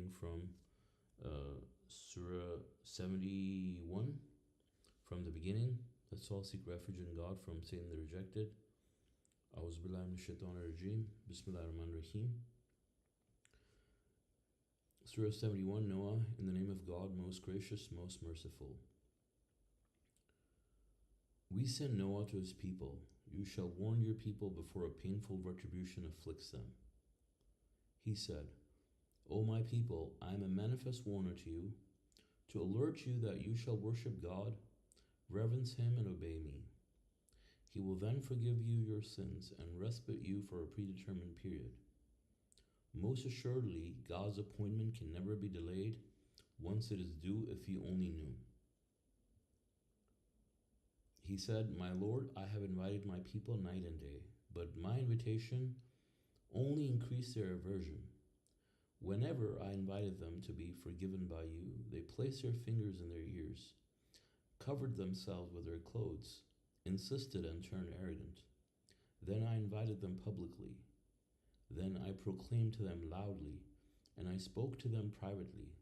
reading from Surah 71 from the beginning. Let's all seek refuge in God from Satan the rejected. A'udhu billahi minash shaitanir rajim. Bismillahir rahmanir rahim. Surah 71, Noah, in the name of God, most gracious, most merciful. We send Noah to his people. You shall warn your people before a painful retribution afflicts them. He said, O my people, I am a manifest warner to you, to alert you that you shall worship God, reverence Him, and obey me. He will then forgive you your sins and respite you for a predetermined period. Most assuredly, God's appointment can never be delayed once it is due if you only knew. He said, My Lord, I have invited my people night and day, but my invitation only increased their aversion. Whenever I invited them to be forgiven by you, they placed their fingers in their ears, covered themselves with their clothes, insisted, and turned arrogant. Then I invited them publicly. Then I proclaimed to them loudly, and I spoke to them privately.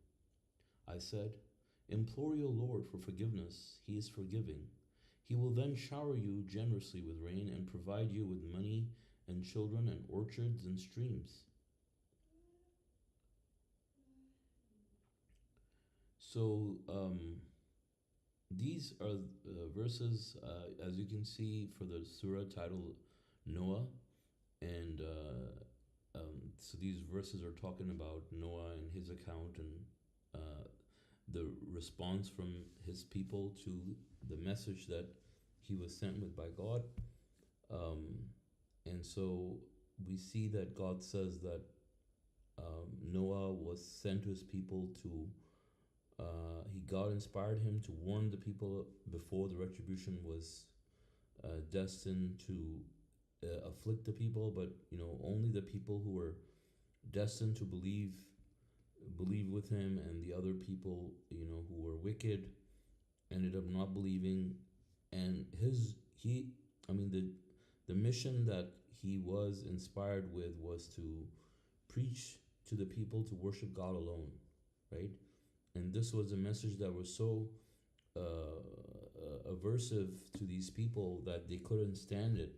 I said, Implore your Lord for forgiveness. He is forgiving. He will then shower you generously with rain and provide you with money and children and orchards and streams. So these are verses, as you can see, for the surah titled Noah. And so these verses are talking about Noah and his account and the response from his people to the message that he was sent with by God. And so we see that God says that Noah was sent to his people to God inspired him to warn the people before the retribution was destined to afflict the people, but only the people who were destined to believe with him, and the other people who were wicked ended up not believing. And the mission that he was inspired with was to preach to the people to worship God alone, right? And this was a message that was so aversive to these people that they couldn't stand it.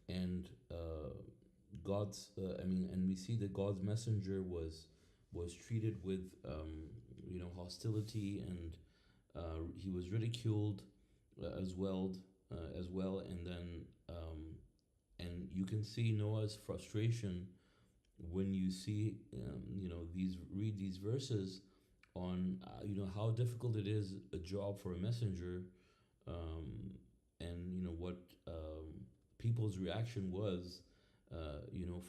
And we see that God's messenger was treated with hostility, and he was ridiculed as well. And then and you can see Noah's frustration when you see read these verses on how difficult it is a job for a messenger, and what people's reaction was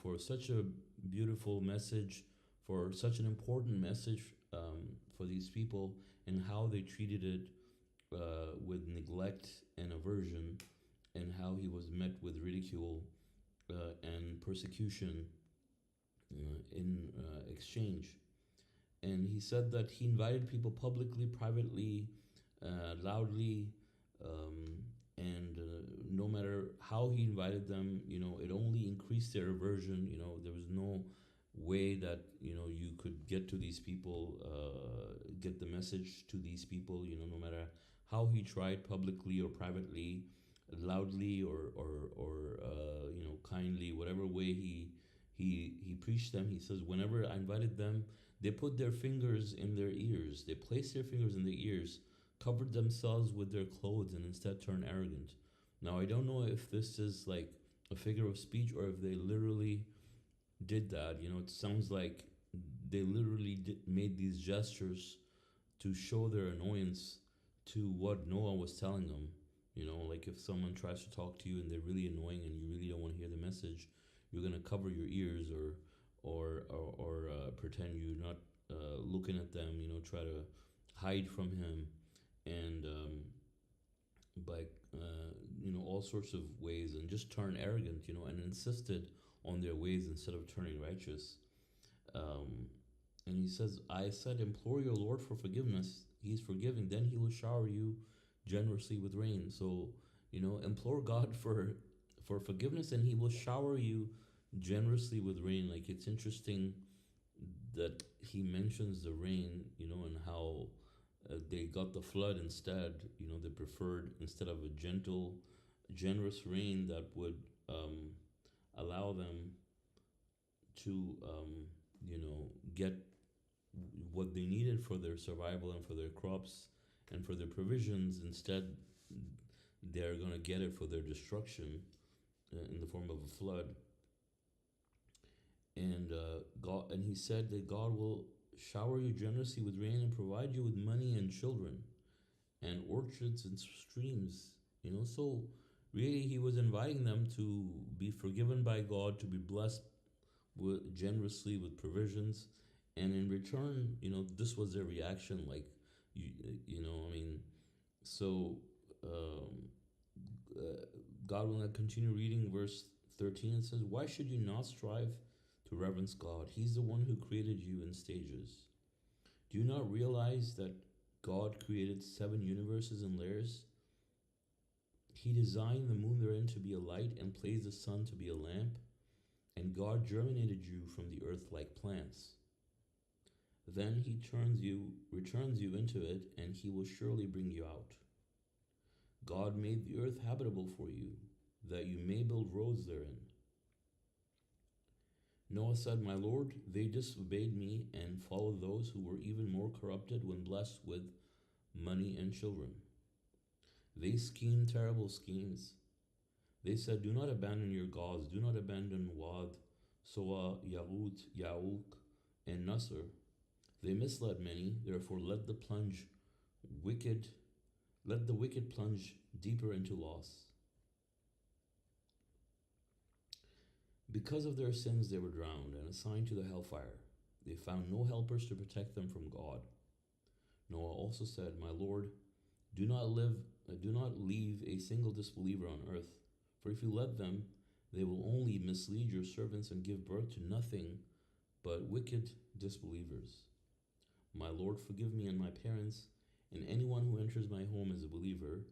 for such a beautiful message, for such an important message for these people, and how they treated it with neglect and aversion, and how he was met with ridicule and persecution in exchange. And he said that he invited people publicly, privately, loudly, and no matter how he invited them, it only increased their aversion. There was no way that you could get to these people, get the message to these people. No matter how he tried, publicly or privately, loudly or kindly, whatever way he preached them. He says, whenever I invited them, they put their fingers in their ears. They placed their fingers in their ears, covered themselves with their clothes, and instead turned arrogant. Now, I don't know if this is like a figure of speech or if they literally did that. It sounds like they literally made these gestures to show their annoyance to what Noah was telling them. Like if someone tries to talk to you and they're really annoying and you really don't want to hear the message, you're gonna cover your ears or pretend you're not looking at them. Try to hide from him, and by all sorts of ways, and just turn arrogant, and insisted on their ways instead of turning righteous. And he says, I said, implore your Lord for forgiveness. He's forgiving. Then he will shower you generously with rain. So, implore God for forgiveness, and he will shower you generously with rain. Like, it's interesting that he mentions the rain, and how they got the flood instead. They preferred, instead of a gentle, generous rain that would um, allow them to, get what they needed for their survival and for their crops and for their provisions. Instead, they're going to get it for their destruction in the form of a flood. And God, and he said that God will shower you generously with rain and provide you with money and children and orchards and streams. So really, he was inviting them to be forgiven by God, to be blessed generously with provisions, and in return, this was their reaction. Like, I mean, so um, uh, God will not continue reading verse 13. It says, "Why should you not strive to reverence God? He's the one who created you in stages. Do you not realize that God created 7 universes in layers? He designed the moon therein to be a light and placed the sun to be a lamp, and God germinated you from the earth like plants. Then he returns you into it, and he will surely bring you out. God made the earth habitable for you, that you may build roads therein." Noah said, "My Lord, they disobeyed me and followed those who were even more corrupted when blessed with money and children. They schemed terrible schemes. They said, 'Do not abandon your gods. Do not abandon Wad, Soa, Yahut, Yauk, and Nasr.' They misled many. Therefore, wicked, let the wicked plunge deeper into loss. Because of their sins, they were drowned and assigned to the hellfire. They found no helpers to protect them from God. Noah also said, 'My Lord, do not leave a single disbeliever on earth, for if you let them, they will only mislead your servants and give birth to nothing but wicked disbelievers. My Lord, forgive me and my parents and anyone who enters my home as a believer,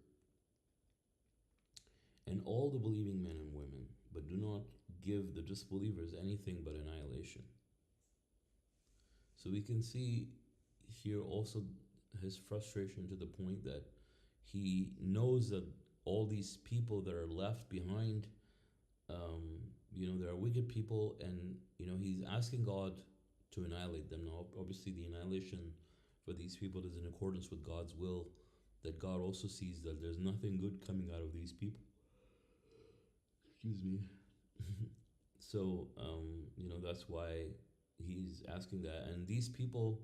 and all the believing men and women, but do not give the disbelievers anything but annihilation.'" So we can see here also his frustration to the point that he knows that all these people that are left behind, there are wicked people, and he's asking God to annihilate them. Now, obviously, the annihilation for these people is in accordance with God's will. That God also sees that there's nothing good coming out of these people. Excuse me. So, that's why he's asking that. And these people,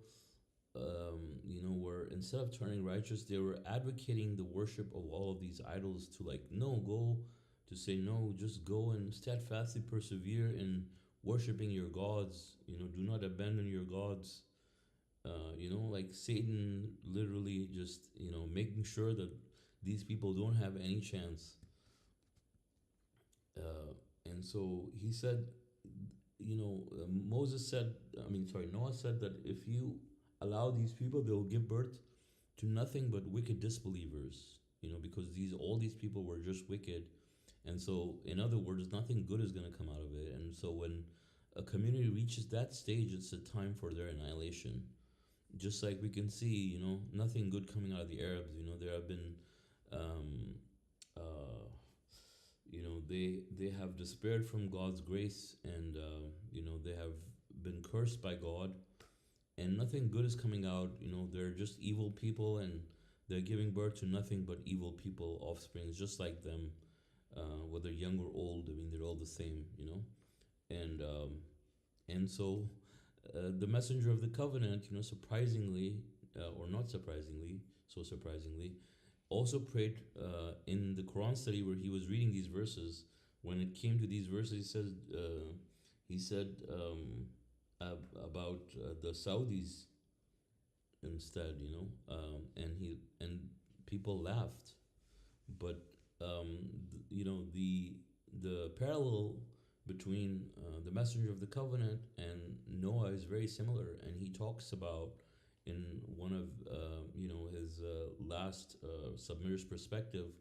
were, instead of turning righteous, they were advocating the worship of all of these idols, to no, just go and steadfastly persevere in worshiping your gods. Do not abandon your gods. Like Satan literally just, making sure that these people don't have any chance. And so he said, Noah said that if you allow these people, they'll give birth to nothing but wicked disbelievers, because all these people were just wicked. And so, in other words, nothing good is going to come out of it. And so when a community reaches that stage, it's a time for their annihilation. Just like we can see, nothing good coming out of the Arabs. There have been, uh, they have despaired from God's grace, and they have been cursed by God, and nothing good is coming out. They're just evil people, and they're giving birth to nothing but evil people, offsprings, just like them, whether young or old. I mean, they're all the same, and so the messenger of the covenant, surprisingly, or not surprisingly, so surprisingly, also prayed in the Quran study where he was reading these verses. When it came to these verses, he said about the Saudis instead, and people laughed, but the parallel between the messenger of the covenant and Noah is very similar, and he talks about in one of his last Submitter's Perspective,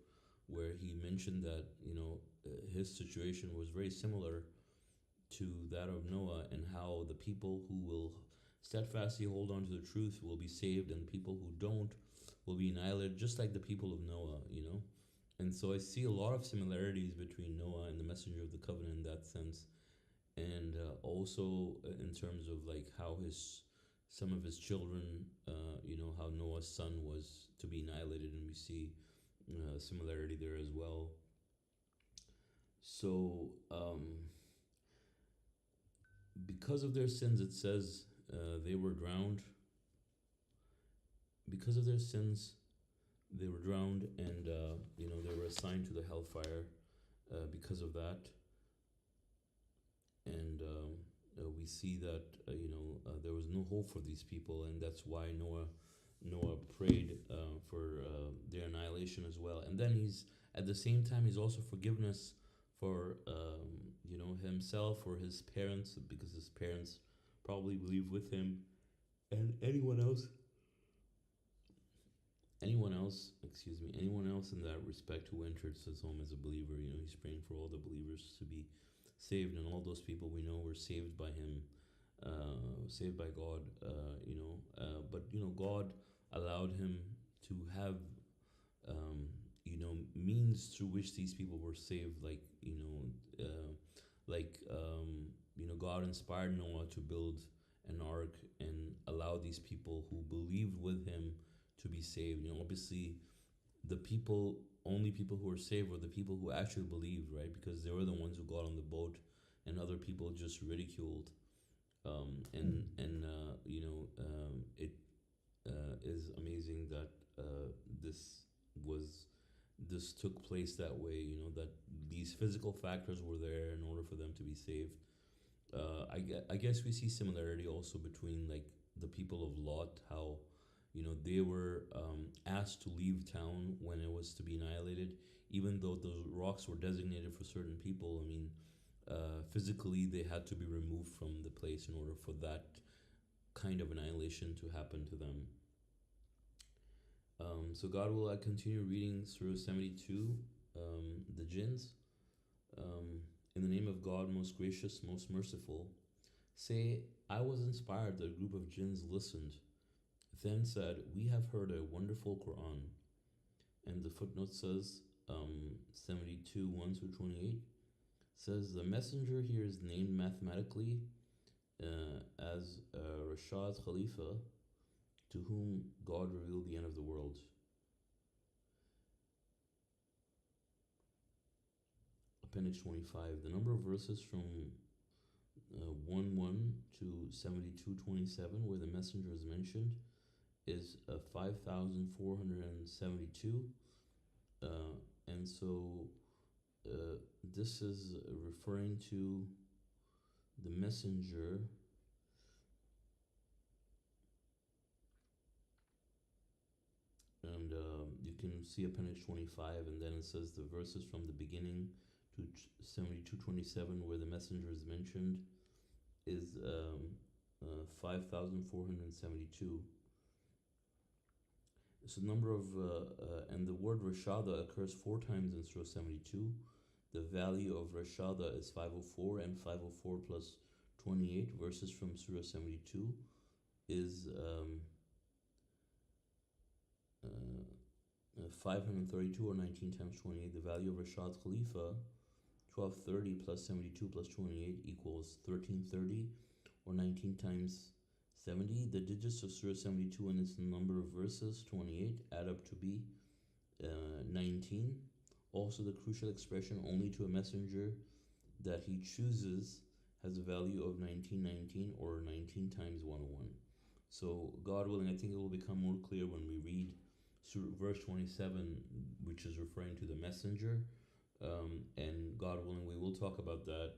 where he mentioned that his situation was very similar to that of Noah, and how the people who will steadfastly hold on to the truth will be saved, and people who don't will be annihilated, just like the people of Noah, you know? And so I see a lot of similarities between Noah and the messenger of the covenant in that sense. And also in terms of like how his some of his children, how Noah's son was to be annihilated, and we see similarity there as well. So because of their sins, it says they were drowned. Because of their sins, they were drowned, and they were assigned to the hellfire because of that. And we see that there was no hope for these people, and that's why Noah prayed for their annihilation as well. And then he's at the same time he's also forgiveness for himself or his parents, because his parents probably believe with him, and anyone else in that respect who enters his home as a believer. He's praying for all the believers to be saved, and all those people we know were saved by him, saved by God. But God allowed him to have means through which these people were saved, God inspired Noah to build an ark and allow these people who believed with him to be saved. Obviously, the only people who were saved were the people who actually believed, right? Because they were the ones who got on the boat, and other people just ridiculed. It is amazing that this was this took place that way. That these physical factors were there in order for them to be saved. I guess we see similarity also between like the people of Lot, how they were asked to leave town when it was to be annihilated, even though those rocks were designated for certain people. I mean, physically they had to be removed from the place in order for that kind of annihilation to happen to them. So God will continue reading through 72, the jinns. In the name of God, most gracious, most merciful, say, I was inspired that a group of jinns listened, then said, we have heard a wonderful Quran. And the footnote says, 72, 1 through 28, says, the messenger here is named mathematically as Rashad Khalifa, to whom God revealed the end of the world. Appendix 25. The number of verses from 1 to 72:27, where the messenger is mentioned, is 5,472. And so this is referring to the messenger. And you can see appendix 25, and then it says the verses from the beginning to 72:27, where the messenger is mentioned, is 5,472. So number of and the word Rashada occurs 4 times in Surah 72. The value of Rashada is 504, and 504 plus 28 verses from Surah 72 is 532, or 19 times 28. The value of Rashad Khalifa, 1230 plus 72 plus 28 equals 1330, or 19 times 70. The digits of Surah 72 and its number of verses, 28, add up to be 19. Also, the crucial expression, only to a messenger that he chooses, has a value of 1919, or 19 times 101. So, God willing, I think it will become more clear when we read verse 27, which is referring to the messenger. And God willing, we will talk about that.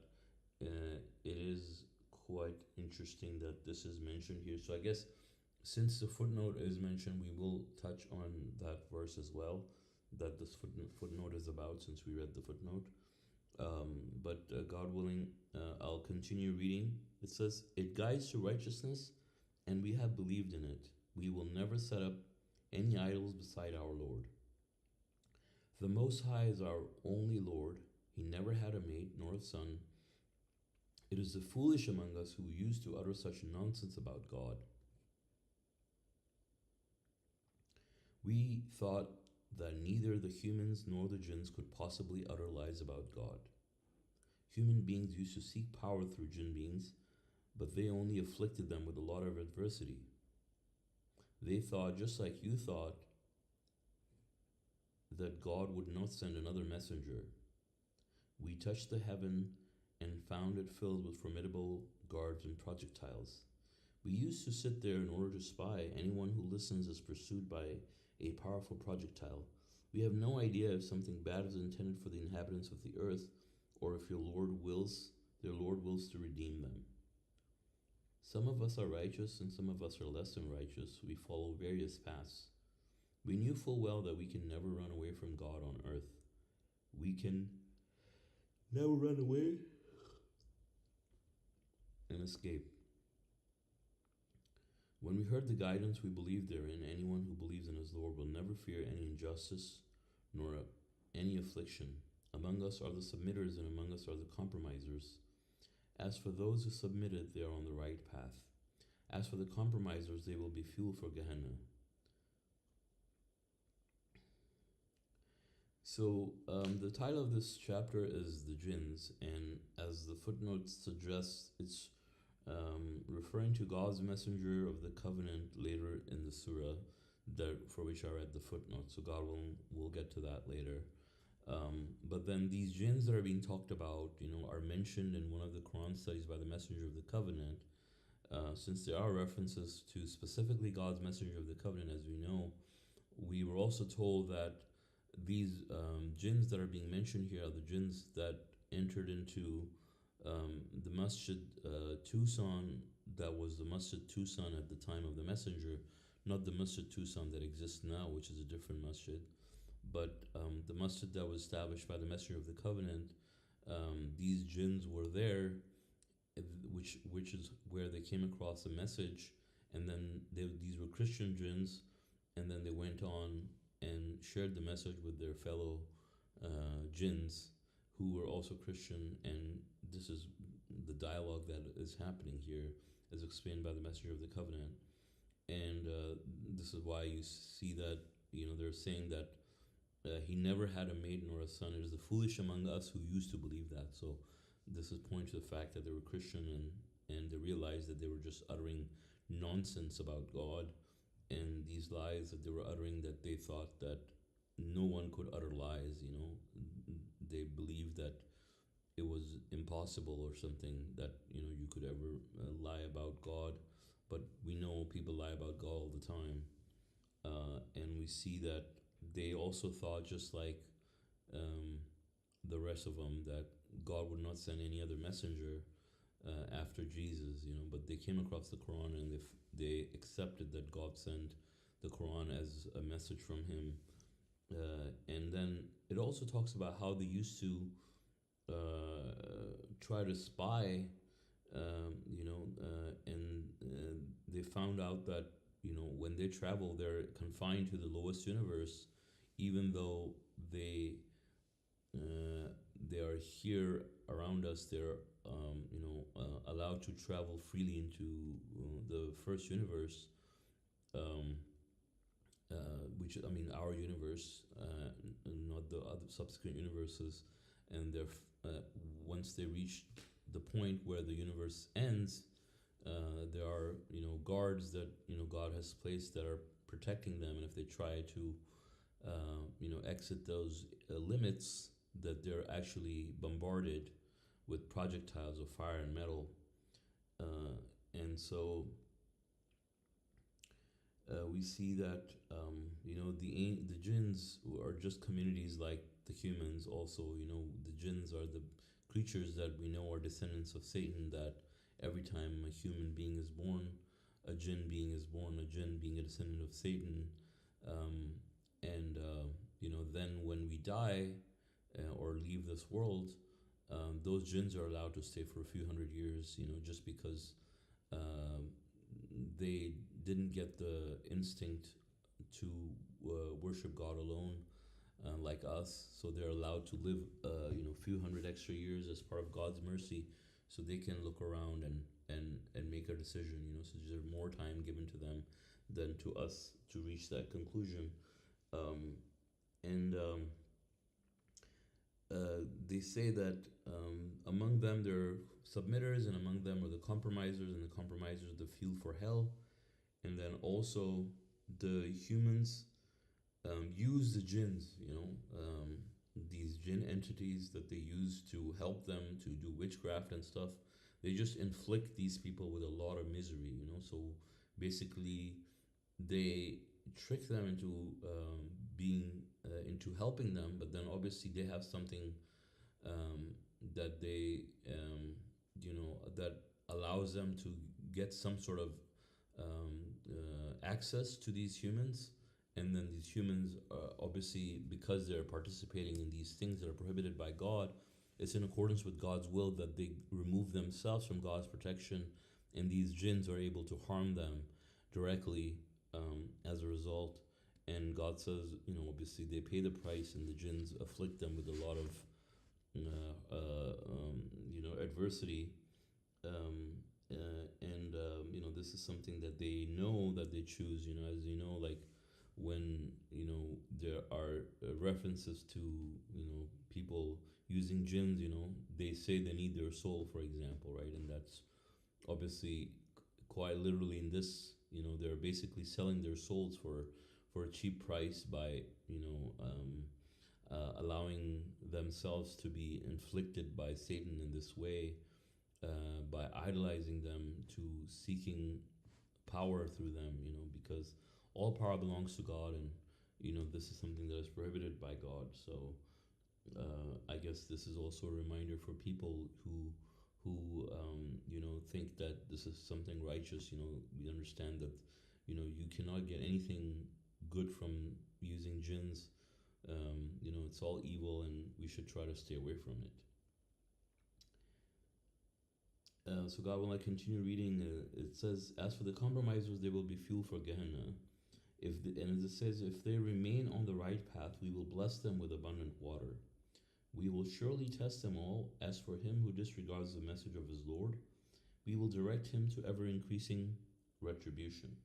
It is quite interesting that this is mentioned here. So I guess since the footnote is mentioned, we will touch on that verse as well, that this footnote is about, since we read the footnote. But God willing, I'll continue reading. It says, it guides to righteousness, and we have believed in it. We will never set up any idols beside our Lord. The Most High is our only Lord. He never had a mate nor a son, It is the foolish among us who used to utter such nonsense about God. We thought that neither the humans nor the jinns could possibly utter lies about God. Human beings used to seek power through jinn beings, but they only afflicted them with a lot of adversity. They thought, just like you thought, that God would not send another messenger. We touched the heaven and found it filled with formidable guards and projectiles. We used to sit there in order to spy. Anyone who listens is pursued by a powerful projectile. We have no idea if something bad is intended for the inhabitants of the earth, or if their Lord wills to redeem them. Some of us are righteous and some of us are less than righteous. We follow various paths. We knew full well that we can never run away from God on earth. We can never run away and escape. When we heard the guidance we believed therein, anyone who believes in his Lord will never fear any injustice nor any affliction. Among us are the submitters and among us are the compromisers. As for those who submitted, they are on the right path. As for the compromisers, they will be fuel for Gehenna. So the title of this chapter is The Jinns, and as the footnote suggests, it's referring to God's messenger of the covenant later in the surah, for which I read the footnote. So God will get to that later. But then these jinns that are being talked about, are mentioned in one of the Quran studies by the messenger of the covenant. Since there are references to specifically God's messenger of the covenant, as we know, we were also told that these jinns that are being mentioned here are the jinns that entered into the Masjid Tucson, that was the Masjid Tucson at the time of the messenger, not the Masjid Tucson that exists now, which is a different masjid, but the masjid that was established by the messenger of the covenant. These jinns were there, which is where they came across a message, and then these were Christian jinns, and then they went on and shared the message with their fellow jinns who were also Christian, and this is the dialogue that is happening here, as explained by the messenger of the covenant. And this is why you see that they're saying that he never had a maiden or a son. It is the foolish among us who used to believe that. So this is pointing to the fact that they were Christian, and they realized that they were just uttering nonsense about God, and these lies that they were uttering, that they thought that no one could utter lies. They believed that it was impossible or something that you could ever lie about God. But we know people lie about God all the time, and we see that they also thought, just like the rest of them, that God would not send any other messenger after Jesus. But they came across the Quran, and they accepted that God sent the Quran as a message from Him. And then it also talks about how they used to try to spy, and they found out that when they travel, they're confined to the lowest universe, even though they are here around us. They're allowed to travel freely into the first universe, which our universe, not the other subsequent universes. And they're once they reach the point where the universe ends, there are guards that God has placed that are protecting them, and if they try to exit those limits, that they're actually bombarded with projectiles of fire and metal. And so we see that the jinns are just communities like the humans. Also, the jinns are the creatures that we know are descendants of Satan. That every time a human being is born, a jinn being is born, a jinn being a descendant of Satan. And then when we die or leave this world, those jinns are allowed to stay for a few hundred years, just because they didn't get the instinct to worship God alone, like us. So they're allowed to live, few hundred extra years as part of God's mercy, so they can look around and make a decision. So there's more time given to them than to us to reach that conclusion. Um, and They say that among them there are submitters, and among them are the compromisers, and the compromisers the fuel for hell. And then also the humans use the jinns, these jinn entities that they use to help them to do witchcraft and stuff. They just inflict these people with a lot of misery. So basically, they trick them being into helping them, but then obviously they have something um, that they that allows them to get some sort of access to these humans. And then these humans, obviously, because they're participating in these things that are prohibited by God, it's in accordance with God's will that they remove themselves from God's protection, and these jinns are able to harm them directly as a result. And God says, obviously, they pay the price, and the jinns afflict them with a lot of adversity. This is something that they know that they choose. As you know, like when there are references to people using jinns. They say they need their soul, for example, right? And that's obviously quite literally in this. They're basically selling their souls for a cheap price by allowing themselves to be inflicted by Satan in this way, by idolizing them, to seeking power through them, because all power belongs to God, and this is something that is prohibited by God. So I guess this is also a reminder for people who think that this is something righteous. We understand that you cannot get anything good from using jinns. It's all evil, and we should try to stay away from it. So God, when I continue reading, it says, "As for the compromisers, they will be fuel for Gehenna. And it says, if they remain on the right path, we will bless them with abundant water. We will surely test them all. As for him who disregards the message of his Lord, we will direct him to ever increasing retribution.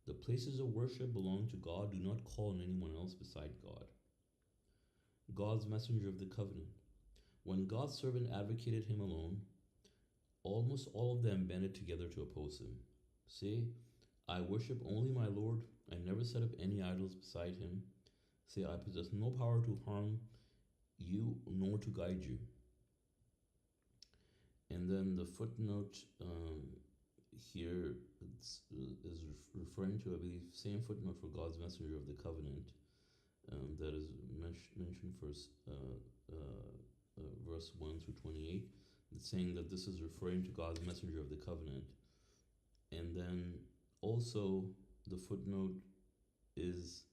The places of worship belong to God. Do not call on anyone else beside God." God's messenger of the covenant. When God's servant advocated him alone, almost all of them banded together to oppose him. Say, "I worship only my Lord. I never set up any idols beside him." Say, "I possess no power to harm you nor to guide you." And then the footnote here is referring to, I believe, same footnote for God's messenger of the covenant that is mentioned first, verse 1 through 28. It's saying that this is referring to God's messenger of the covenant. And then also the footnote is,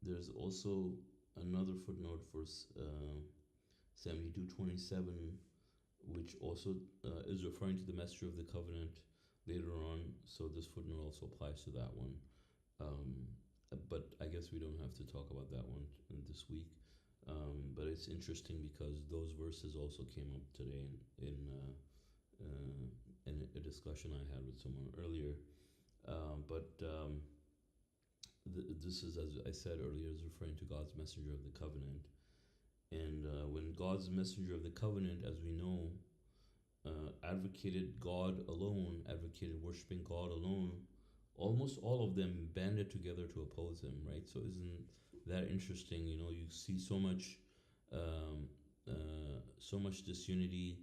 there's also another footnote for 72:27, which also is referring to the messenger of the covenant later on. So this footnote also applies to that one. But I guess we don't have to talk about that one this week. But it's interesting because those verses also came up today in a discussion I had with someone earlier. This is, as I said earlier, is referring to God's messenger of the covenant. And when God's messenger of the covenant, as we know, advocated God alone, advocated worshiping God alone, almost all of them banded together to oppose him, right? So isn't that interesting? You see so much disunity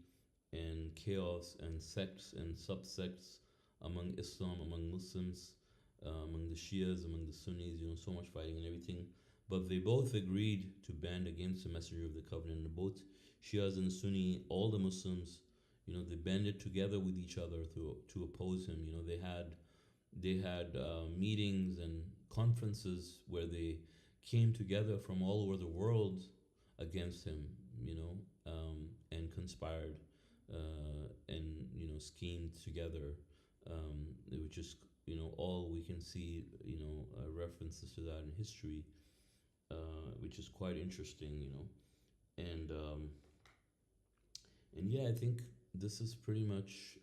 and chaos and sects and subsects among Islam, among Muslims, among the Shias, among the Sunnis, so much fighting and everything. But they both agreed to band against the messenger of the covenant. And both Shias and Sunni, all the Muslims, they banded together with each other to oppose him. They had meetings and conferences where they came together from all over the world against him, and conspired and schemed together, which is all we can see, references to that in history, which is quite interesting, and yeah, I think this is pretty much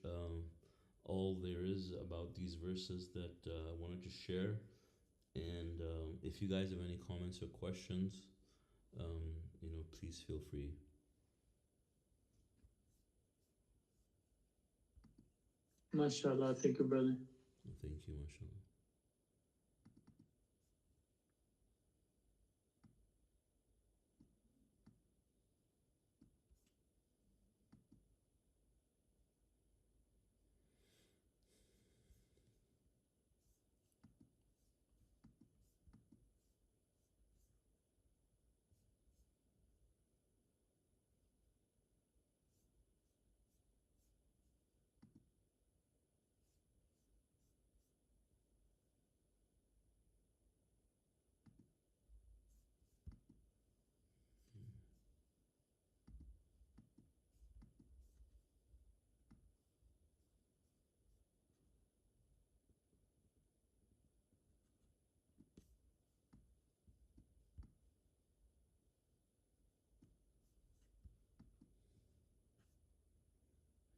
all there is about these verses that I wanted to share. And if you guys have any comments or questions, please feel free. MashaAllah. Thank you, brother. Thank you, mashallah.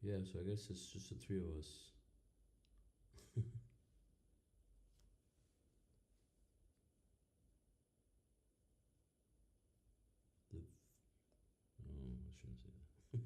Yeah, so I guess it's just the three of us. The, oh, I shouldn't say that.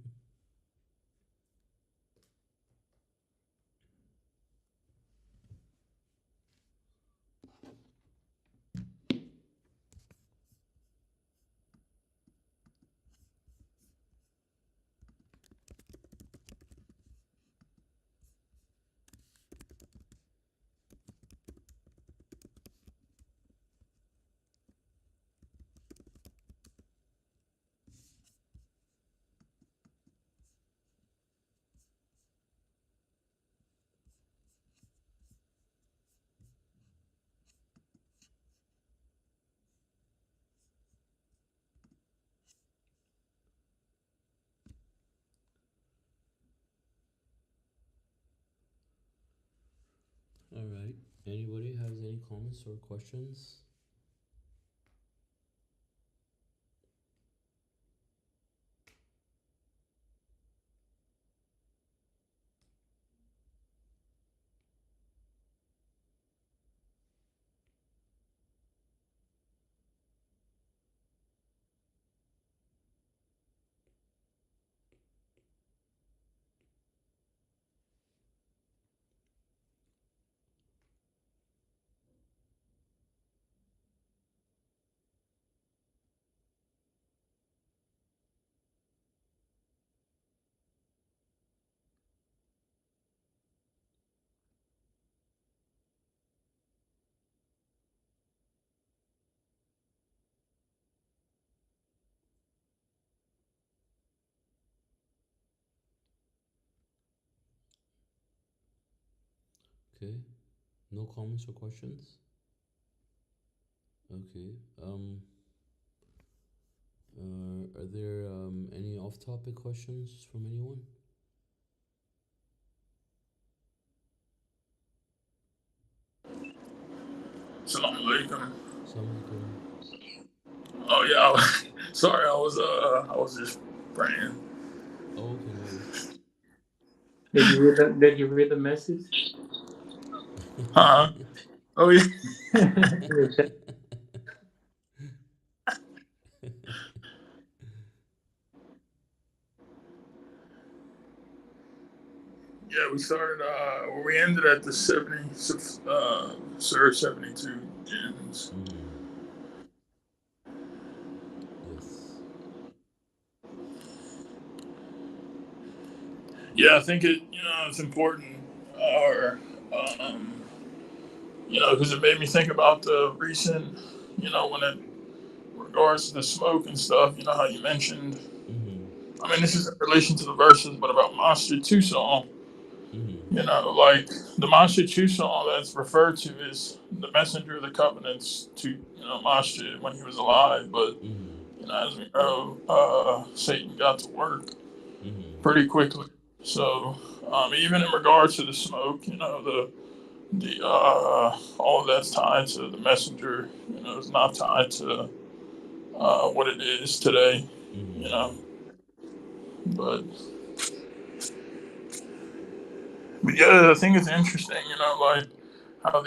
All right. Anybody has any comments or questions? Okay. No comments or questions? Okay. Are there any off-topic questions from anyone? Assalamu alaikum. Assalamualaikum. Oh yeah, sorry, I was just praying. Oh, okay, no worries. Did you read the message? Huh? Oh yeah, yeah. We started. We ended at the 72 gens. Mm-hmm. Yes. Yeah, I think it's important. Or um, because it made me think about the recent, when it regards to the smoke and stuff. You know how you mentioned. Mm-hmm. I mean, this is in relation to the verses, but about Master Tucson. Mm-hmm. Like the Masha all that's referred to is the messenger of the covenants to, Masha when he was alive. But, Mm-hmm. as we know, Satan got to work Mm-hmm. pretty quickly. So, even in regards to the smoke, all of that's tied to the messenger, it's not tied to what it is today, you know. Mm-hmm. But But yeah, I think it's interesting, like how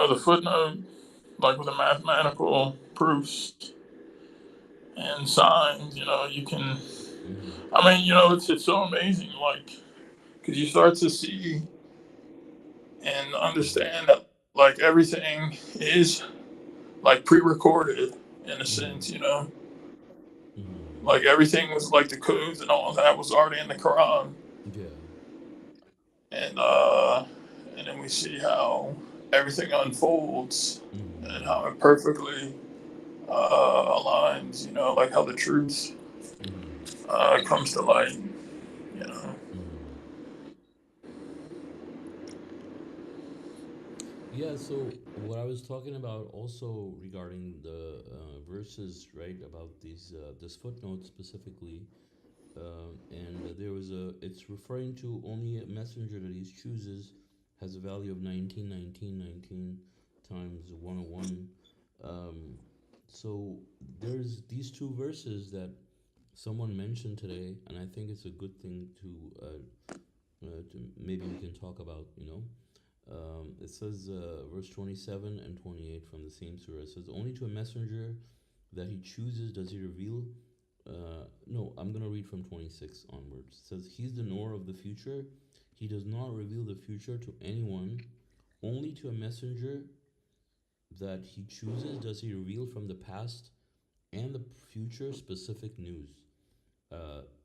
the footnote, like with the mathematical proofs and signs, you can, Mm-hmm. it's so amazing, like, because you start to see and understand that, like, everything is, like, pre-recorded in a Mm-hmm. sense, Mm-hmm. like everything was like the codes and all that was already in the Quran, Yeah. and uh, and then we see how everything unfolds and Mm-hmm. how it perfectly aligns, like how the truth Mm-hmm. comes to light, you know. Mm-hmm. Yeah, so what I was talking about also regarding the verses, right, about these this footnote specifically, and there was it's referring to only a messenger that he chooses has a value of 19, 19, 19 times 101. Um, so there's these two verses that someone mentioned today, and I think it's a good thing to maybe we can talk about, it says verse 27 and 28 from the same surah. It says, only to a messenger that he chooses does he reveal. No, I'm going to read from 26 onwards. It says, he's the knower of the future. He does not reveal the future to anyone. Only to a messenger that he chooses does he reveal from the past and the future specific news.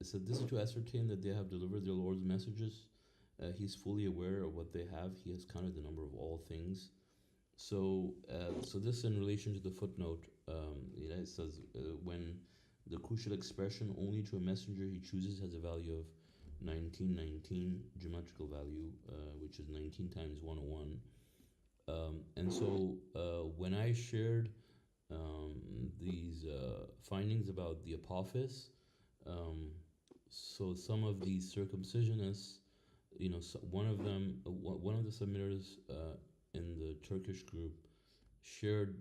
It said, this is to ascertain that they have delivered their Lord's messages. He's fully aware of what they have. He has counted the number of all things. So this in relation to the footnote, it says when the crucial expression "only to a messenger he chooses" has a value of 1919 geometrical value, which is 19 times 101. And so when I shared these findings about the Apophis, um, so some of these circumcisionists, so one of them, one of the submitters in the Turkish group shared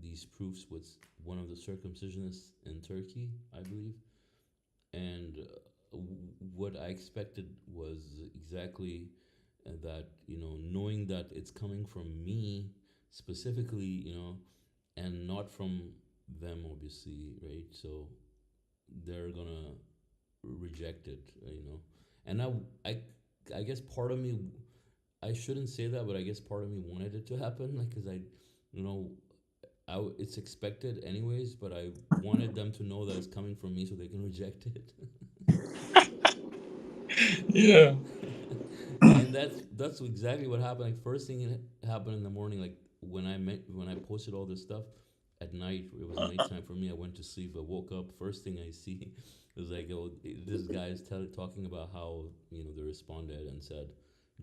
these proofs with one of the circumcisionists in Turkey, I believe, and what I expected was exactly that, knowing that it's coming from me specifically, and not from them, obviously, right? So they're gonna reject it, and I, I guess part of me, I shouldn't say that, but I guess part of me wanted it to happen, like, cause you know, it's expected anyways, but I wanted them to know that it's coming from me so they can reject it. Yeah. And that's exactly what happened. Like first thing it happened in the morning, like when I posted all this stuff at night. It was nighttime for me. I went to sleep. I woke up. First thing I see was like, oh, this guy is talking about how they responded and said,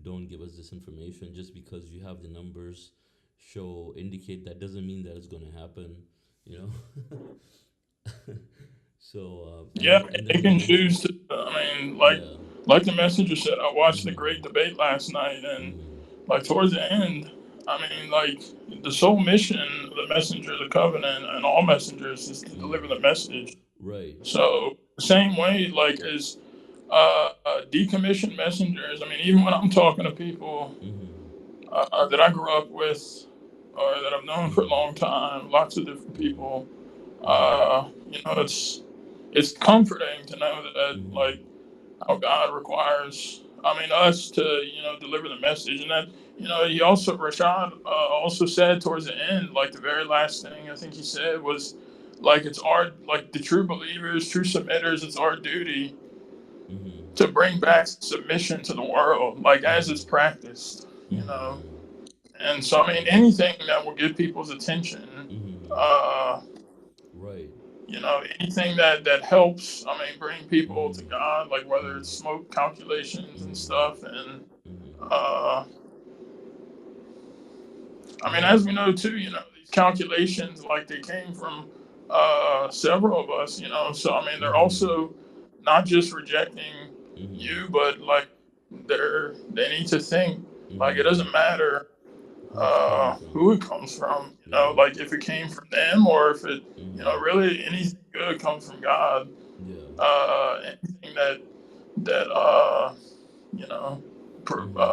"Don't give us this information just because you have the numbers indicate that doesn't mean that it's going to happen." You know. So Yeah, and they then they can mentioned, choose to. I mean, yeah. like the messenger said, I watched the Mm-hmm. great debate last night, and Mm-hmm. like towards the end, I mean, like the sole mission of the messenger of the covenant and all messengers is to deliver Mm-hmm. the message. Right. So the same way, like as decommissioned messengers. I mean, even when I'm talking to people Mm-hmm. that I grew up with or that I've known for a Mm-hmm. long time, lots of different people, Mm-hmm. it's comforting to know that Mm-hmm. like how God requires, I mean, us to deliver the message, and that he also Rashad also said towards the end, like the very last thing I think he said was like it's our like the true believers, true submitters, it's our duty Mm-hmm. to bring back submission to the world, like as Mm-hmm. it's practiced, Mm-hmm. And so, I mean, Right. anything that will get people's attention, Mm-hmm. uh, Right. anything that helps. I mean, bring people to Mm-hmm. God, like whether it's Mm-hmm. smoke calculations and Mm-hmm. stuff, and Mm-hmm. uh, I mean, Yeah. as we know too, these calculations, like they came from several of us, So I mean, they're Mm-hmm. also not just rejecting Mm-hmm. you, but like they need to think like it Mm-hmm. doesn't matter Who it's coming from. who it comes from, Yeah. like if it came from them or if it, Mm-hmm. really anything good comes from God. Yeah. Anything that that you know Mm-hmm.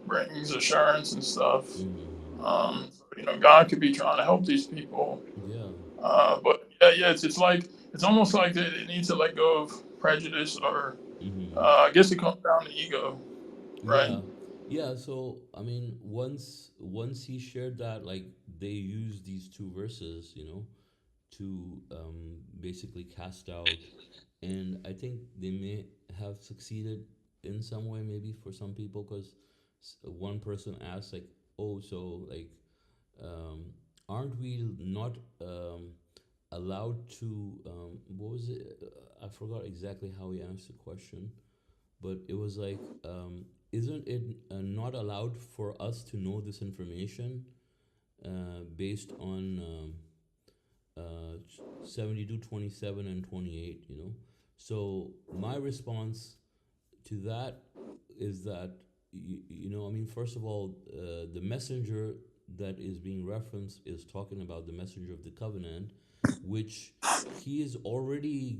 brings assurance and stuff. Mm-hmm. God could be trying to help these people, Yeah. but yeah, it's like it's almost like they need to let go of prejudice, or Mm-hmm. I guess it comes down to ego, right? Yeah. Yeah. So I mean, once he shared that, like they used these two verses, to basically cast out, and I think they may have succeeded in some way, maybe for some people, because one person asked like, "Oh, so like, um, aren't we not allowed to what was it? I forgot exactly how he answered the question, but it was like, isn't it not allowed for us to know this information based on 72, 27, and 28, So my response to that is that, I mean, first of all, the messenger that is being referenced is talking about the messenger of the covenant, which he has already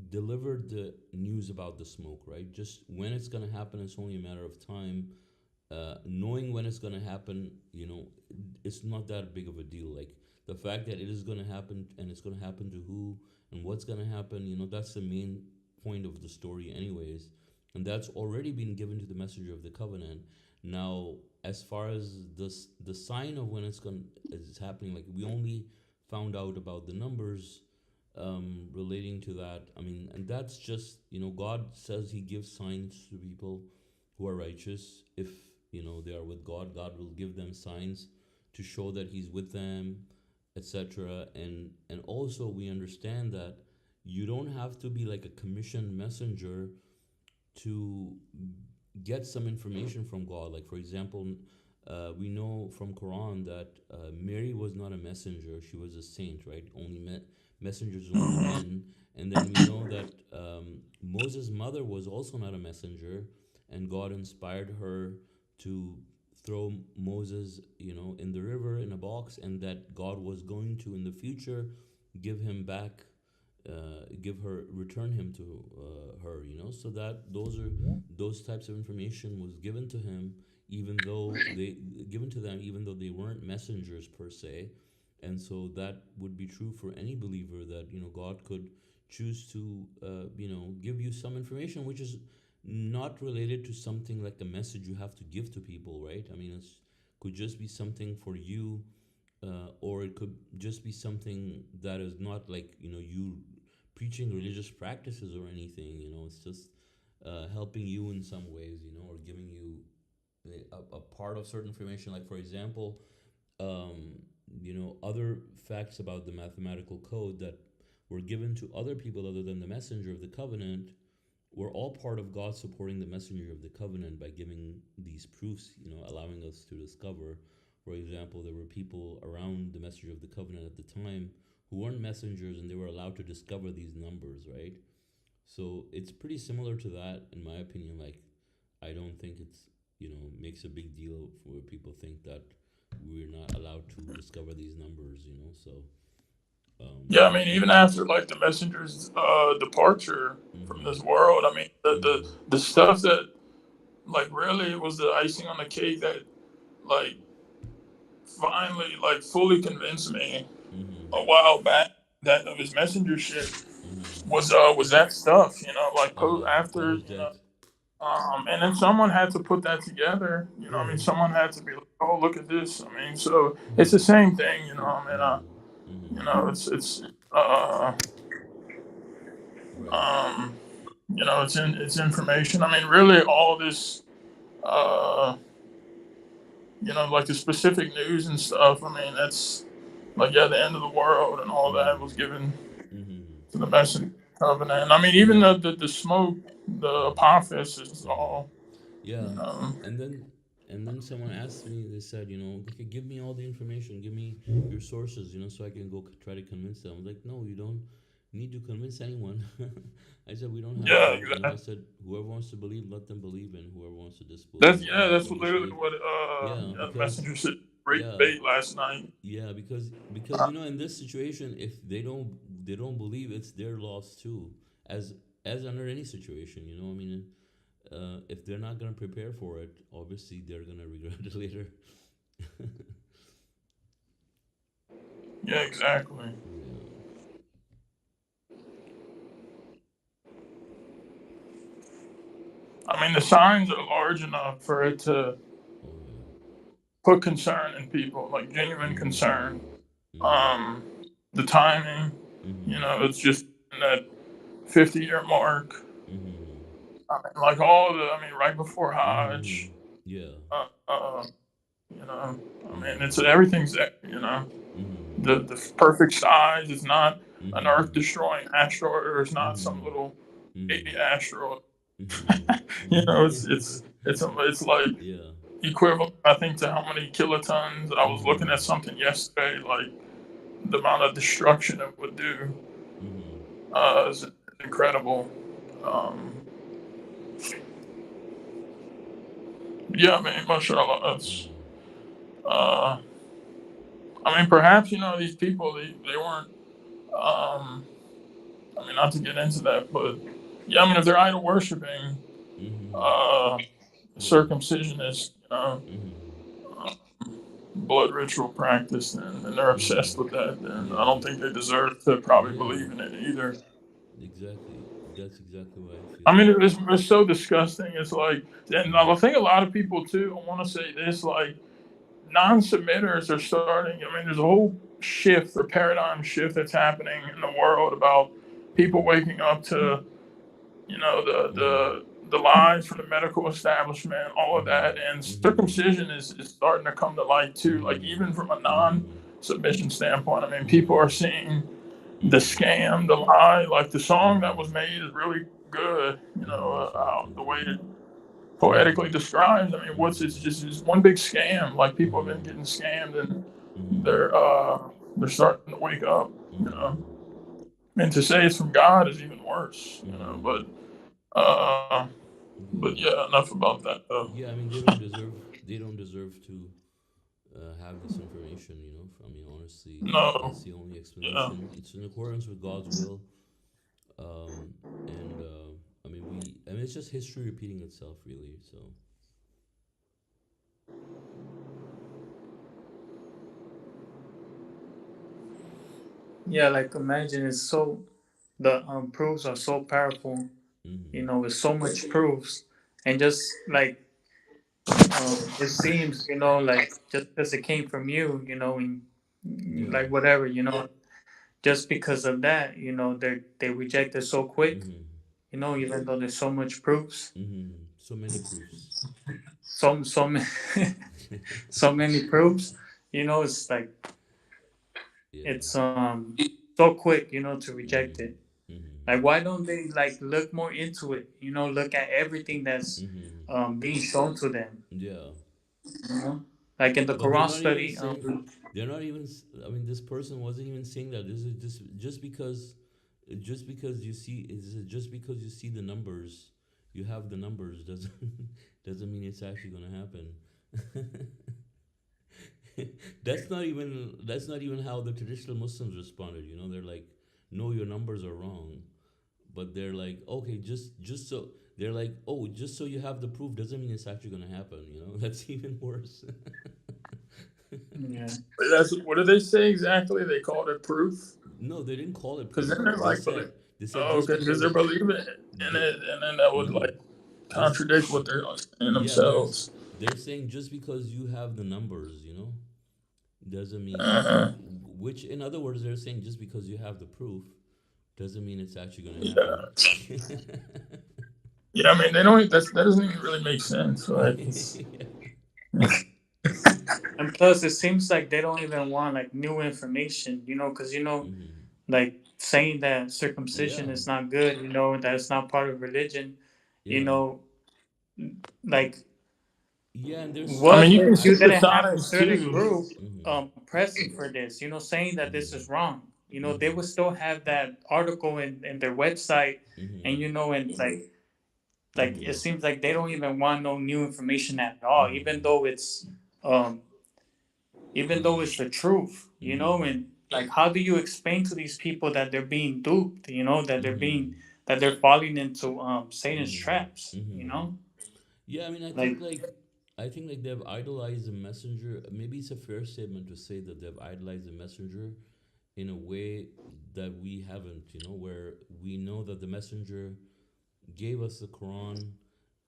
delivered the news about the smoke, right? Just when it's going to happen, it's only a matter of time. Knowing when it's going to happen, it's not that big of a deal. Like the fact that it is going to happen and it's going to happen to who and what's going to happen, that's the main point of the story, anyways. And that's already been given to the messenger of the covenant. Now, as far as the sign of when it's happening, like we only found out about the numbers relating to that. I mean, and that's just, God says He gives signs to people who are righteous. If they are with God, God will give them signs to show that He's with them, etc. And also we understand that you don't have to be like a commissioned messenger to get some information from God. Like for example, we know from Quran that Mary was not a messenger; she was a saint, right? Messengers only Hmm. men. And then we know that Moses' mother was also not a messenger, and God inspired her to throw Moses, in the river in a box, and that God was going to in the future give him back, return him to her, so that those types of information was given to him, even though they given to them, even though they weren't messengers per se. And so that would be true for any believer, that God could choose to give you some information which is not related to something like a message you have to give to people, right? I mean, it's could just be something for you, or it could just be something that is not like you preaching religious practices or anything. It's just helping you in some ways, or giving you a part of certain information. Like for example, um, other facts about the mathematical code that were given to other people other than the messenger of the covenant were all part of God supporting the messenger of the covenant by giving these proofs, allowing us to discover. For example, there were people around the messenger of the covenant at the time who weren't messengers, and they were allowed to discover these numbers, right? So it's pretty similar to that, in my opinion. Like, I don't think it's, makes a big deal for people think that we're not allowed to discover these numbers, So, Yeah, I um, mean, even after like the messenger's departure from mm-hmm, this world, I mean, the mm-hmm, the stuff that like really was the icing on the cake that like finally like fully convinced me mm-hmm, a while back that of his messengership mm-hmm. was that stuff, like That after, his death. and then someone had to put that together, I mean, Right. someone had to be like, oh, look at this. I mean, so it's the Mm-hmm, same thing, I mean, mm-hmm, mm-hmm. it's uh Right. um it's information. I mean, really all this uh like the specific news and stuff. I mean, that's like, yeah, the end of the world and all that was Mm-hmm, given mm-hmm. to the messenger covenant. I mean, even Yeah. the smoke, the Mm-hmm, apophis is mm-hmm. all, Yeah, you know. and then someone asked me. They said, okay, give me all the information, give me your sources, so I can go try to convince them. I was like, no, you don't need to convince anyone. I said we don't have Yeah, to. I exactly. said whoever wants to believe, let them believe, and whoever wants to disbelieve, That's yeah, let that's them literally disbelieve. what Yeah, yeah, the because messenger said. Great yeah, debate last night. yeah, because Uh, in this situation, if they don't believe, it's their loss too. As as under any situation, you know. I mean, if they're not gonna prepare for it, obviously they're gonna regret it later. Yeah, exactly. Yeah. I mean, the signs are large enough for it to Oh yeah. put concern in people, like genuine concern. Mm-hmm. Mm-hmm. Um, the timing, Mm-hmm. it's just that 50-year mark. Mm-hmm. I mean, like all the, I mean, right before Mm-hmm. Hajj. Yeah. Uh, uh, you know, I mean, it's Mm-hmm. everything's there. You know, Mm-hmm. the perfect size. It's not an Earth Mm-hmm. destroying asteroid, or it's not some Mm-hmm. little baby Mm-hmm. asteroid. Mm-hmm. It's like Yeah. equivalent, I think, to how many kilotons. I was looking at Mm-hmm. something yesterday, like the amount of destruction it would do Mm-hmm. is incredible. Um, yeah, I mean, mashallah, it's, Mm-hmm. uh, I mean, perhaps, these people, they weren't, um, I mean, not to get into that, but yeah, I mean, if they're idol worshiping, Mm-hmm. uh, Yeah. circumcision is, Mm-hmm. uh, blood ritual practice, and they're obsessed Mm-hmm. with that, then I Yeah. don't think they deserve to probably Yeah. believe in it either. Exactly. That's exactly what I I feel. mean, it's so disgusting. It's like, and I Mm-hmm. think a lot of people too. I want to say this, like non-submitters are starting. I mean, there's a whole shift or paradigm shift that's happening in the world about people Mm-hmm. waking up to, the Mm-hmm. lies from the medical establishment, all of that, and Mm-hmm. Mm-hmm. circumcision is starting to come to light too. Like Mm-hmm. even from a Mm-hmm. non-submission standpoint, I mean, people are Mm-hmm. seeing the Mm-hmm. scam, the lie. Like the song that was Mm-hmm. made is really good. Mashallah, The thank way you. it Mm-hmm. poetically describes. I mean, it's Mm-hmm. just one big scam. Like people have been Mm-hmm. getting scammed, and Mm-hmm. they're starting to wake up. You know, Mm-hmm. and to say it's from God is even worse. Mm-hmm. Uh, but Yeah. yeah, enough about that though. Yeah, I mean they don't deserve to have this information, you know. I mean honestly, No, that's the only yeah, explanation. It's in accordance with God's will. And I mean it's just history repeating itself really. So Yeah, like imagine it's so the proofs are so powerful, mhm. with so much proofs, and just like it seems, like just because it came from you, and Yeah. like whatever, just because of that, they reject it so quick, Mhm. even though there's so much proofs, Mhm. So many proofs. so many, so many proofs, it's like Yeah. it's so quick, to reject Mhm. it. Like, Mhm. why don't they like look more into it? Look at everything that's Mhm. being shown to them. Yeah. You know, like in the But they're Quran not even study. saying. They're not even. I mean, this person wasn't even saying that. This is just because, just because you see the numbers, you have the numbers doesn't doesn't mean it's actually gonna happen. That's not even how the traditional Muslims responded. You know, they're like, no, your numbers are wrong. But they're like, okay, just so they're like, oh, just so you have the proof doesn't mean it's actually gonna happen. You know, that's even worse. Yeah, that's what did they say exactly? They called it proof No, they didn't call it because proof. then they're They like, said they said oh, just okay, because they're because believing in they, it, and then that would mm-hmm. like This contradict what they're saying yeah, themselves. they're saying just because you have the numbers, you know, doesn't mean Uh-huh. which in other words they're saying just because you have the proof doesn't mean it's actually going to happen. Yeah, yeah. I mean, they don't. That doesn't even really make sense. Like, it's Yeah. and plus it seems like they don't even want like new information. Because Mm-hmm. like saying that circumcision Yeah. is not good. That it's not part of religion. You Yeah. know, like Yeah, and there's I what mean, you can if see you the didn't have a signs certain too. group mm-hmm. pressing for this, saying that this Mm-hmm. is wrong? They Mm-hmm. would still have that article in their website, and Mm-hmm. and like it Mm-hmm. seems like they don't even want no new information at all, Mm-hmm. um even though Mm-hmm. it's the truth, Mm-hmm. and like how do you explain to these people that they're being duped, that they're Mm-hmm. being that they're falling into Satan's Mm-hmm. traps. You Mm-hmm. know, Yeah, I mean, like I think like they've idolized the messenger. Maybe it's a fair statement to say that they've idolized the messenger in a way that we haven't. Where we know that the messenger gave us the Quran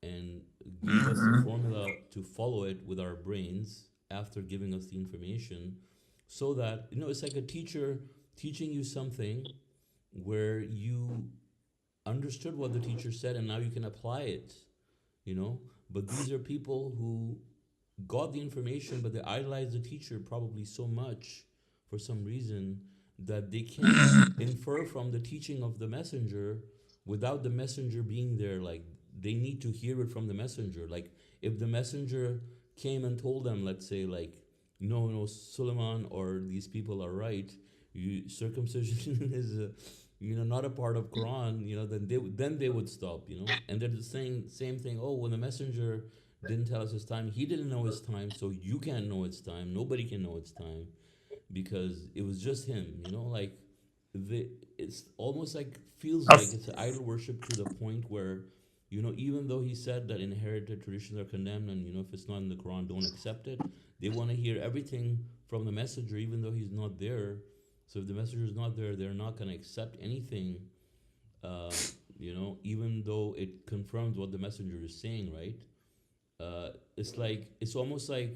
and gave us the hmm formula to follow it with our brains after giving us the information, so that it's like a teacher teaching you something where you understood what the teacher said and now you can apply it. you know but these are people who got the information, but they idolize the teacher probably so much for some reason that they can't infer from the teaching of the messenger without the messenger being there. Like, they need to hear it from the messenger. Like, if the messenger came and told them, let's say, like, no, no, Suleman or these people are right, circumcision is not a part of Quran, then they would stop, and they're the same thing. Oh, when the messenger didn't tell us his time, he didn't know his time, so you can't know its time, nobody can know its time, because it was just him. Like, the it's almost like, feels like it's idol worship to the point where, even though he said that inherited traditions are condemned, and if it's not in the Quran, don't accept it. They want to hear everything from the messenger, even though he's not there. So if the messenger is not there, they're not going to accept anything, uh, even though it confirms what the messenger is saying, right? It's almost like,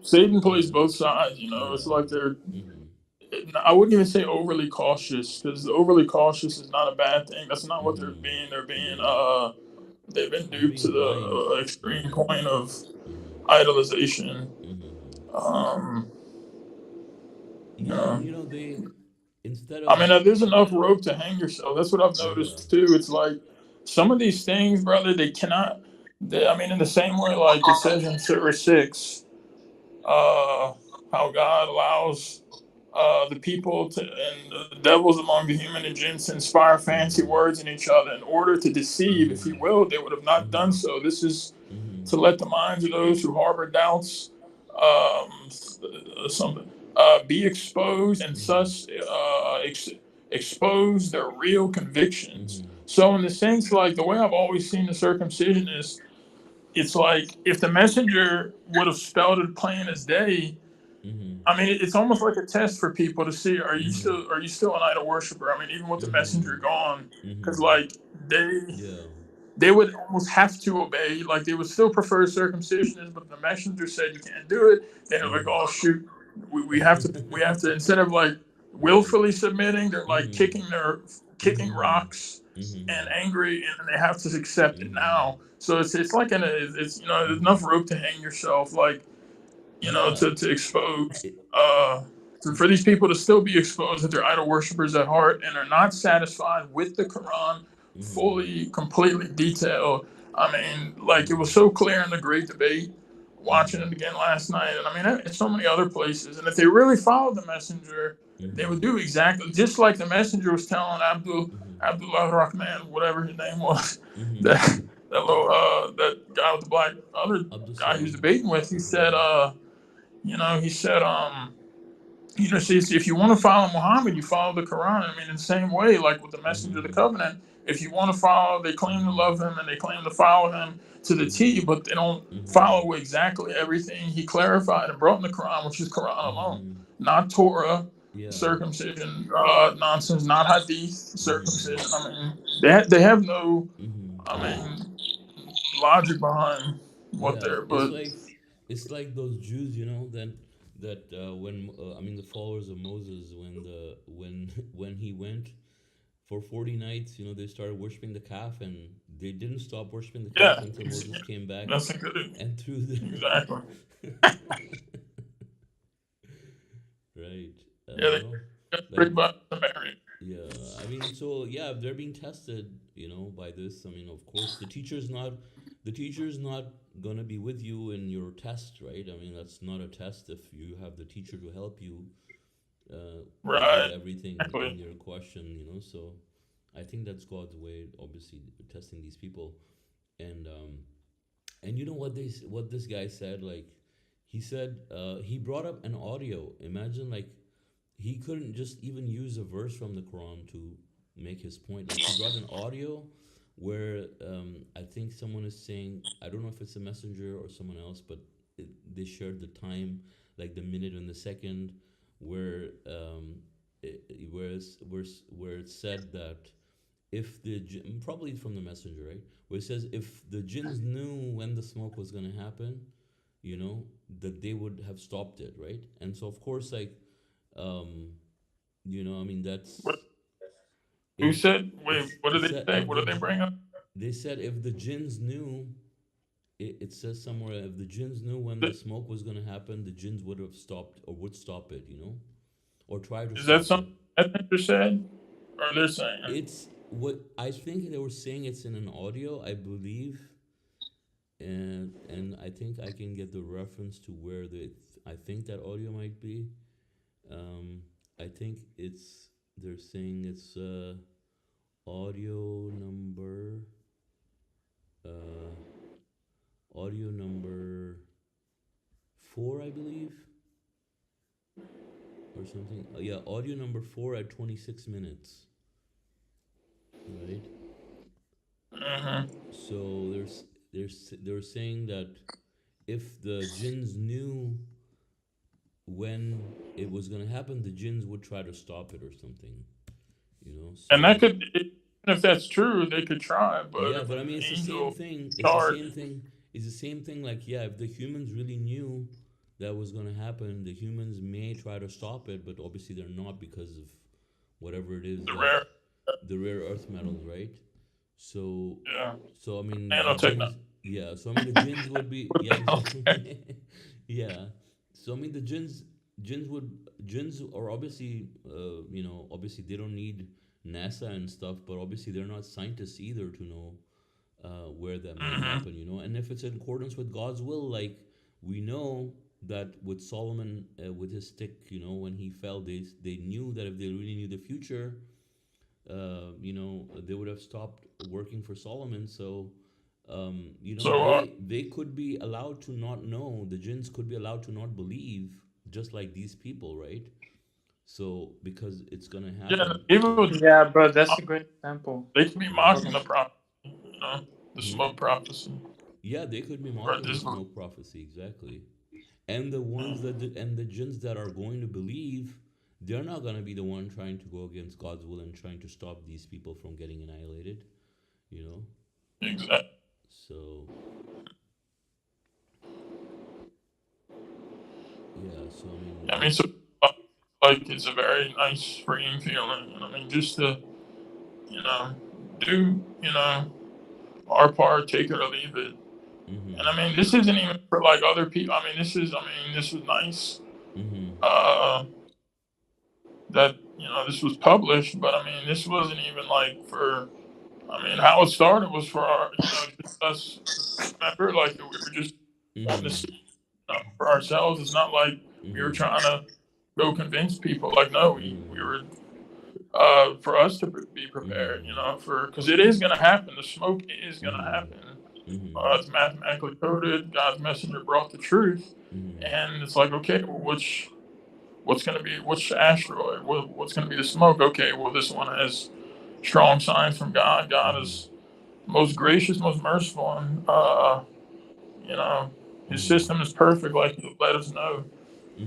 Satan plays yeah, both sides. It's yeah, like they're. mm-hmm, I wouldn't even say overly cautious, because overly cautious is not a bad thing. That's not what they're mm-hmm, being. They're being. yeah, They've been they're duped to being blind. the extreme Mm-hmm, point of mm-hmm, idolization. mm-hmm. Um, you Yeah, and know, they, instead I of, mean, there's enough rope to hang yourself. That's what I've yeah, noticed too. It's like some of these things, brother, they cannot. I mean, in the same way, like it says in Surah 6, uh, how God allows the people to and the devils among the human and jinn to inspire fancy mm-hmm, words in each other in order to deceive. If he mm-hmm, willed, they would have not mm-hmm, done so. This is mm-hmm, to let the minds of those who harbor doubts something be exposed and mm-hmm, thus expose their real convictions. mm-hmm, So, in the sense, like the way I've always seen the circumcision is, it's like if the messenger would have spelled it plain as day. mm-hmm, I mean, it's almost like a test for people to see, mm-hmm, are you still an idol worshiper? I mean, even with the mm-hmm, messenger gone, because mm-hmm, like they yeah, they would almost have to obey. Like they would still prefer circumcision, but if the messenger said you can't do it, then they're like, mm-hmm. oh shoot, we have to instead of like Right. willfully submitting, they're like Mm-hmm, kicking mm-hmm, rocks and mm-hmm, angry, and they have to accept it mm-hmm. now. So it's like it's there's enough Mm-hmm. rope to hang yourself, like Yeah. to expose, It, uh, y- for these people to still be exposed that they're idol worshippers at heart and are not satisfied with the Quran mm-hmm, fully, completely detailed. I mean, like it was mm-hmm, so clear in the great debate, watching mm-hmm, it again last night. And I mean, in so many other places. And if they really followed the messenger, they would mm-hmm, do exactly just like the messenger was telling mm-hmm, Abdullah Rahman, whatever his name was, mm-hmm. that that guy with the black other Abdul guy he was Salam. debating with. He said, Mm-hmm, he said, see, if you want to follow Muhammad, you follow the Quran. I mean, in the same way, like with the Messenger of the mm-hmm, Covenant, if you want to follow, they claim to mm-hmm, love him and they claim to follow him to the mm-hmm, T, but they don't mm-hmm, follow exactly everything he clarified and brought in the Quran, which is Quran alone, mm-hmm. not Torah, Yeah. circumcision, nonsense, not Hadith, Mm-hmm, circumcision. I mean, they have no, I mm-hmm. mean, logic behind what Yeah, they're, but it's like those Jews, that when I mean the followers of Moses, when he went for 40 nights, they started worshiping the calf, and they didn't stop worshiping the calf yeah, until Moses came back that's a good, and threw the exactly. right. Yeah, that's pretty Like, much the Mary. yeah, I mean, so yeah, they're being tested, by this. I mean, of course, the teacher's not gonna be with you in your test, right? I mean, that's not a test if you have the teacher to help you with Right. everything in Exactly. your question, So I think that's God's way, obviously, testing these people. And you know what this guy said? Like, he said, he brought up an audio. Imagine, like, he couldn't just even use a verse from the Quran to make his point. Like he brought an audio where I think someone is saying, I don't know if it's a messenger or someone else, but they shared the time, like the minute and the second, where where it said that if probably from the messenger, right, where it says if the jinns knew when the smoke was gonna happen, you know, that they would have stopped it, right? And so of course, like, um, I mean, What, that's who if said? Wait, what it did they said say? if What did they bring up? they said if the jinns knew, it says somewhere if the jinns knew when the smoke was gonna happen, the jinns would have stopped or would stop it, or try to Is that stop it. something that messenger said, or they're saying? It's what I think they were saying. It's in an audio, I believe, and I think I can get the reference to where I think that audio might be. Um, I think they're saying it's audio number uh, audio number 4, I believe, or something. Yeah, audio number 4 at 26 minutes, right? Mm-hmm. So they're saying that if the jinns knew when it was gonna happen, the jinns would try to stop it or something. And that So could, if that's true, they could try. But yeah, if but I an mean, it's the same angel thing. It's the charged, same thing. It's the same thing. Like, yeah, if the humans really knew that was gonna happen, the humans may try to stop it, but obviously they're not because of whatever it is the that rare, the rare earth metals, right? So, yeah, so I mean, the nanotechnology. jinns. Yeah. So I mean, the jinns would be. What Yeah. the hell? Exactly. Yeah. So I mean, the jinns are obviously, obviously they don't need NASA and stuff, but obviously they're not scientists either to know where that might Mm-hmm. happen, and if it's in accordance with God's will, like we know that with Solomon, with his stick, when he fell, they knew that if they really knew the future, they would have stopped working for Solomon. So, So, they could be allowed to not know. The jinns could be allowed to not believe, just like these people, right? So because it's gonna yeah, happen. the So people, Yeah, bro, that's a great example. they could be yeah. mocking the prophecy, the Hmm. smoke prophecy. Yeah, they could be Or mocking the this, smoke prophecy, exactly. And the jinns that are going to believe, they're not going to be the one trying to go against God's will and trying to stop these people from getting annihilated, you know. exactly. So yeah, so I mean I mean, so it's. like it's a very nice freeing feeling. And I mean, just to you know do our part, take it or leave it. And Mhm. I mean, this isn't even for like other people. I mean, this was nice. Mhm. Uh, that this was published, but I mean, this wasn't even like for. I mean, how it started was for our, just us. Remember, like we were just wanting to Mhm. see for ourselves. It's not like we were Mhm. trying to go convince people. Like, no, we Mhm. were for us to be prepared. Mhm. For because it is going to happen. The smoke is going to Mhm. happen. Mhm. It's mathematically coded. God's messenger brought the truth, Mhm. and it's like, okay, well, what's going to be which asteroid? What's going to be the smoke? Okay, well, this one has strong signs from God. God Mhm. is most gracious, most merciful, and you know, His Mhm. system is perfect. Like He let us know.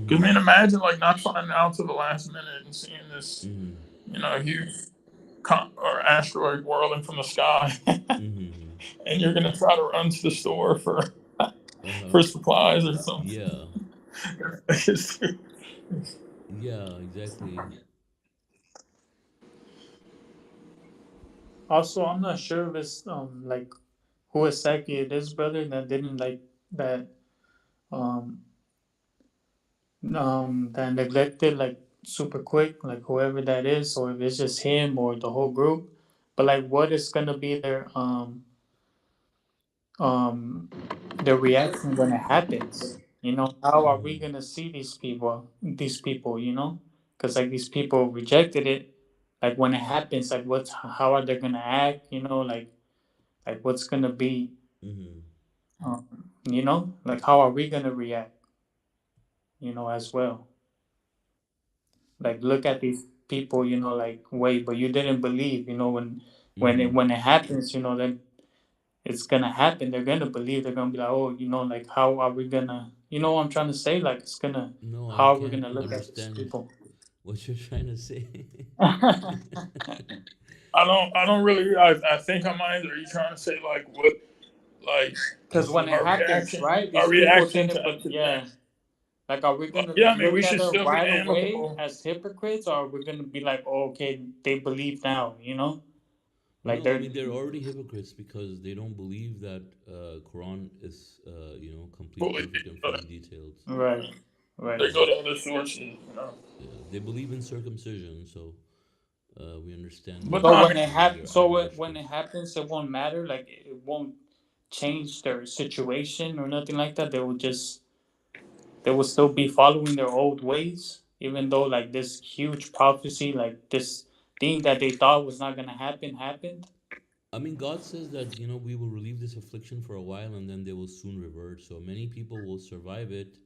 Because Mhm. man, imagine like not finding out to the last minute and seeing this, Mhm. huge or asteroid whirling from the sky, Mhm. and you're gonna try to run to the store for Uh huh. for supplies or something. Yeah. Yeah. Exactly. Also, I'm not sure if it's like who exactly it is, brother, that didn't like that um that neglected like super quick, like whoever that is, or if it's just him or the whole group. But like, what is gonna be um their reaction when it happens? How are we Mhm. gonna see these people? These people, because like these people rejected it. Like when it happens, like how are they gonna act? Like what's gonna be, Mhm. like how are we gonna react? As well. Like look at these. people, like, wait, but you didn't believe, when Mm-hmm. when it happens, then it's gonna happen. They're gonna believe. They're gonna be like, oh, like, how are we gonna, what I'm trying to say? Like, it's gonna, No, I how are we can't gonna look at these understand people? what you're trying to say. I don't really. I think I might. Are you trying to say like what, like Because when it our happens, reaction, right, our these people reaction didn't, to but to yeah, that? like, are we gonna Yeah, I mean, we look at should them still be right away amicable. as hypocrites, or are we gonna be like, oh, okay, they believe now, like No, I they're mean they're already hypocrites because they don't believe that Quran is complete, Fully, perfect, and fully detailed. right, right. they go Right? to other sources, Yeah, they believe in circumcision, so we understand but that So not. when they're it living happens, their when ideological. it happens, it won't matter. Like, it won't change their situation or nothing like that. They will still be following their old ways, even though, like, this huge prophecy, like this thing that they thought was not gonna happen, happened. I mean, God says that we will relieve this affliction for a while, and then they will soon revert. So many people will survive it,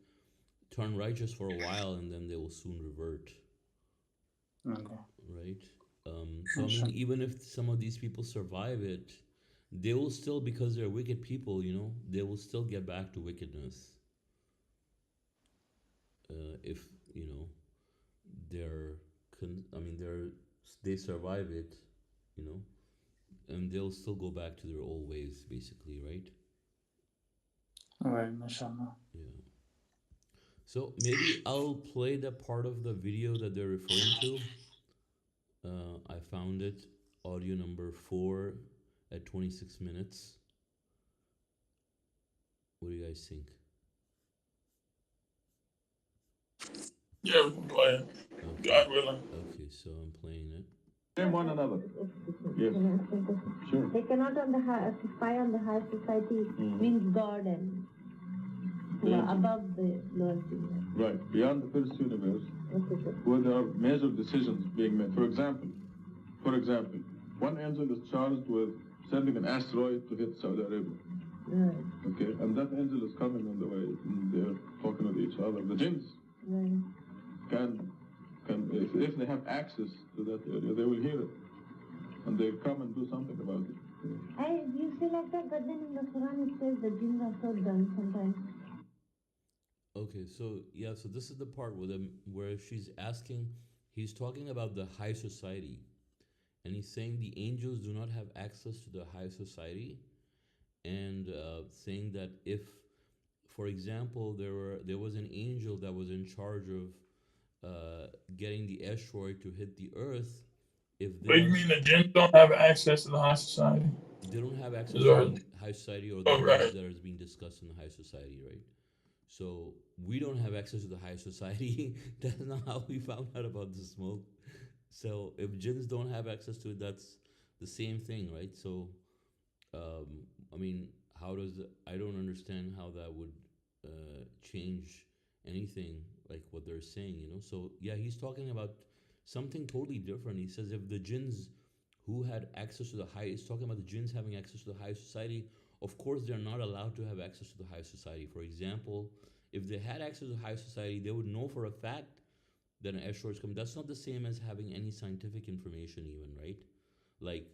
turn righteous for a while, and then they will soon revert. Okay, Right? So I I'm mean, sure. even if some of these people survive it, they will still, because they're wicked people, they will still get back to wickedness. If you know they're, I mean, they survive it, you know, and they'll still go back to their old ways, basically, right? All right, mashallah. Yeah. So maybe I'll play the part of the video that they're referring to. I found it, audio number 4 at 26 minutes. What do you guys think? Yeah, we can play it. Okay. God willing. Okay, so I'm playing it. Blame one another. Yes. Sure. They cannot spy on the higher society means God and who are above the lower universe. Right, beyond the first universe, where there are major decisions being made. For example, one angel is charged with sending an asteroid to hit Saudi Arabia. Right. Okay, and that angel is coming on the way, and they're talking with each other. The jinns can, if they have access to that area, they will hear it, and they come and do something about it. You feel like that, but then in the Quran it says the jinns are so dumb sometimes. Okay, so yeah, so this is the part where she's asking, he's talking about the high society, and he's saying the angels do not have access to the high society, and saying that if, for example, there was an angel that was in charge of getting the asteroid to hit the Earth, if But you them mean the jinns don't have access to the high society? they don't have access Is to that the high society or the knowledge okay? that is being discussed in the high society, right? So we don't have access to the high society. That's not how we found out about the smoke. So if jinns don't have access to it, that's the same thing, right? So I mean, I don't understand how that would change anything like what they're saying. So yeah, he's talking about something totally different. He says if the jinns who had access to the high, he's talking about the jinns having access to the high society. Of course, they're not allowed to have access to the high society. For example, if they had access to the high society, they would know for a fact that an asteroid is coming. That's not the same as having any scientific information, even, right? Like,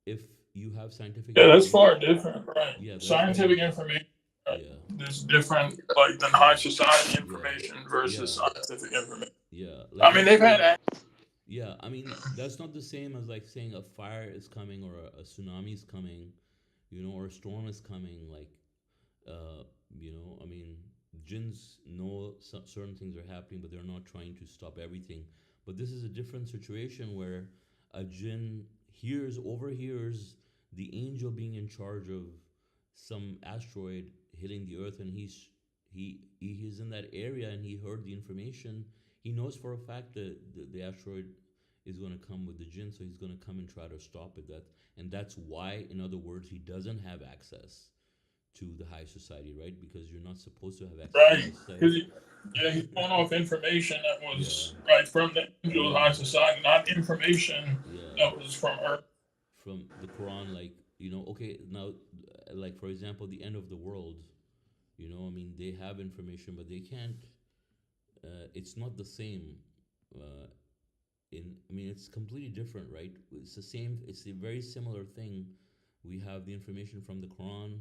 if you have scientific Yeah, that's information, far different, right? yeah, that's very, Scientific information yeah, is different, like than high yeah, society yeah, information versus yeah, scientific information. yeah. Like, I mean, let's they've had say, yeah, I mean, that's not the same as like saying a fire is coming or a tsunami is coming, or a storm is coming. Like, uh, I mean, jinns know certain things are happening, but they're not trying to stop everything. But this is a different situation where a jinn overhears the angel being in charge of some asteroid hitting the earth, and he's in that area, and he heard the information. He knows for a fact that the asteroid is going to come with the jinn, so he's going to come and try to stop it. And that's why, in other words, he doesn't have access to the high society, right? Because you're not supposed to have access to the high right society. because yeah, he's going off information that Yeah, was right from the angels high yeah, society, not information yeah. that was from Earth. From the Quran, like, okay, now, like, for example, the end of the world, I mean, they have information, but they can't, it's not the same. Uh, I mean, it's completely different, right? It's the same. It's a very similar thing. We have the information from the Quran,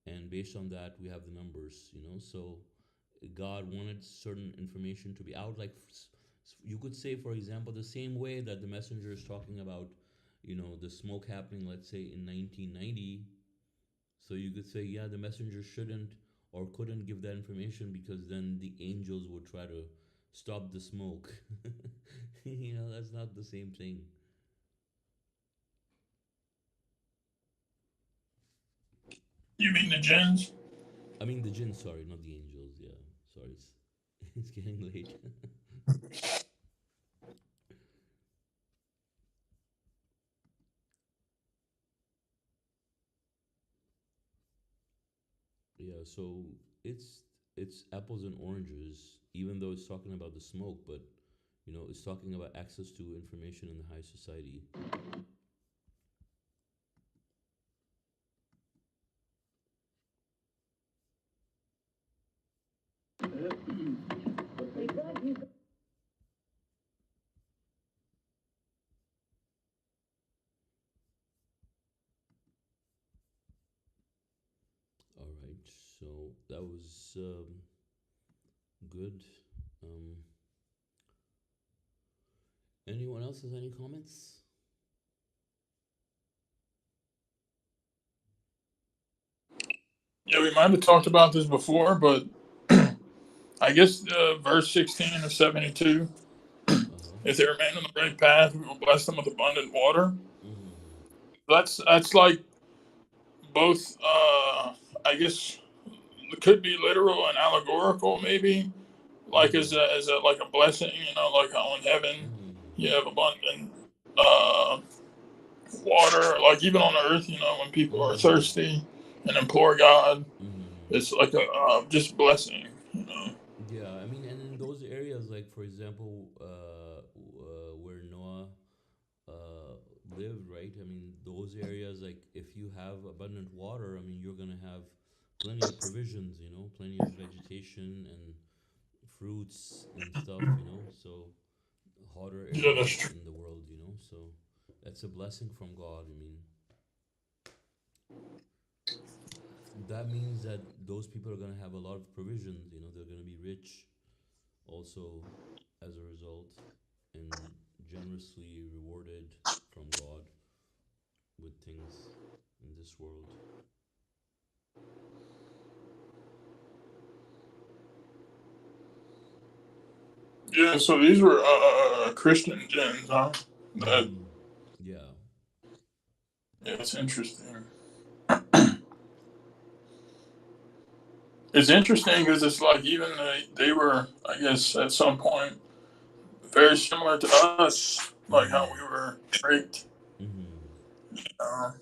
and based on that, we have the numbers. So God wanted certain information to be out. Like you could say, for example, the same way that the messenger is talking about, the smoke happening, let's say in 1990. So you could say, yeah, the messenger shouldn't or couldn't give that information because then the angels would try to stop the smoke. That's not the same thing. You mean the jinns? I mean, the jinn, sorry, not the angels. Yeah, sorry, it's getting late. Yeah, so it's it's apples and oranges, even though it's talking about the smoke, but it's talking about access to information in the high society. All right, so that was good. Um, Anyone else has any comments? Yeah, we might have talked about this before, but I guess verse 16 of 72, Uh huh. if they remain on the right path, we will bless them with abundant water. Mm-hmm. That's like both, I guess, it could be literal and allegorical, maybe, like Mm-hmm. as a like a blessing, like how in heaven Mm-hmm. you have abundant uh, water, like even on earth, when people are Mm-hmm. thirsty and implore God, Mm-hmm. it's like a just blessing. Yeah, I mean, and in those areas, like for example, where Noah uh, lived, right? I mean, those areas, like if you have abundant water, I mean, you're gonna have plenty of provisions, plenty of vegetation and fruits and stuff, so hotter Yeah, that's areas true. in the world, so that's a blessing from God. I mean, that means that those people are gonna have a lot of provisions, they're gonna be rich also as a result and generously rewarded from God with things in this world. Yeah, so these were Christian gens, huh? That, Mm-hmm. Yeah. yeah, it's interesting. It's interesting because it's like even they were, I guess, at some point very similar to us, like how Mm-hmm. we were raped. Mm-hmm. Uh,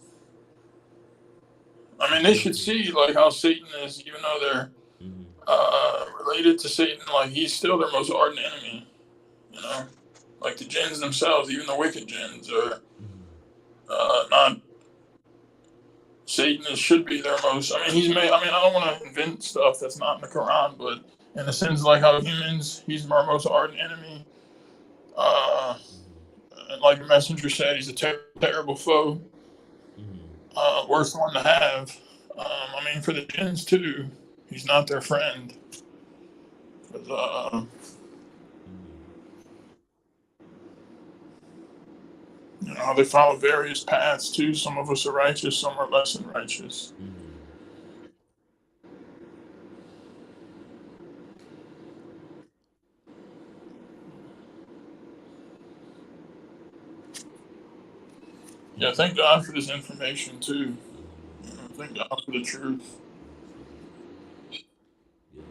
I mean, they should Exactly. see like how Satan is, even though they're Mm-hmm. related to Satan, like he's still their most ardent enemy. You know, like the jinns themselves, even the wicked jinns are Mm-hmm. not. Satan should be their most. I mean, he's made. I mean, I don't want to invent stuff that's not in the Quran, but in a sense, like how humans, he's our most ardent enemy. Uh, Mm-hmm. and like the messenger said, he's a terrible foe, Mm-hmm. worst one to have. I mean, for the jinns too, he's not their friend. 'Cause, Mm-hmm. they follow various paths too. Some of us are righteous, some are less than righteous. Mm-hmm. Yeah, thank God for this information too. Alhamdulillah. Thank God for the truth. Inshallah. Yeah.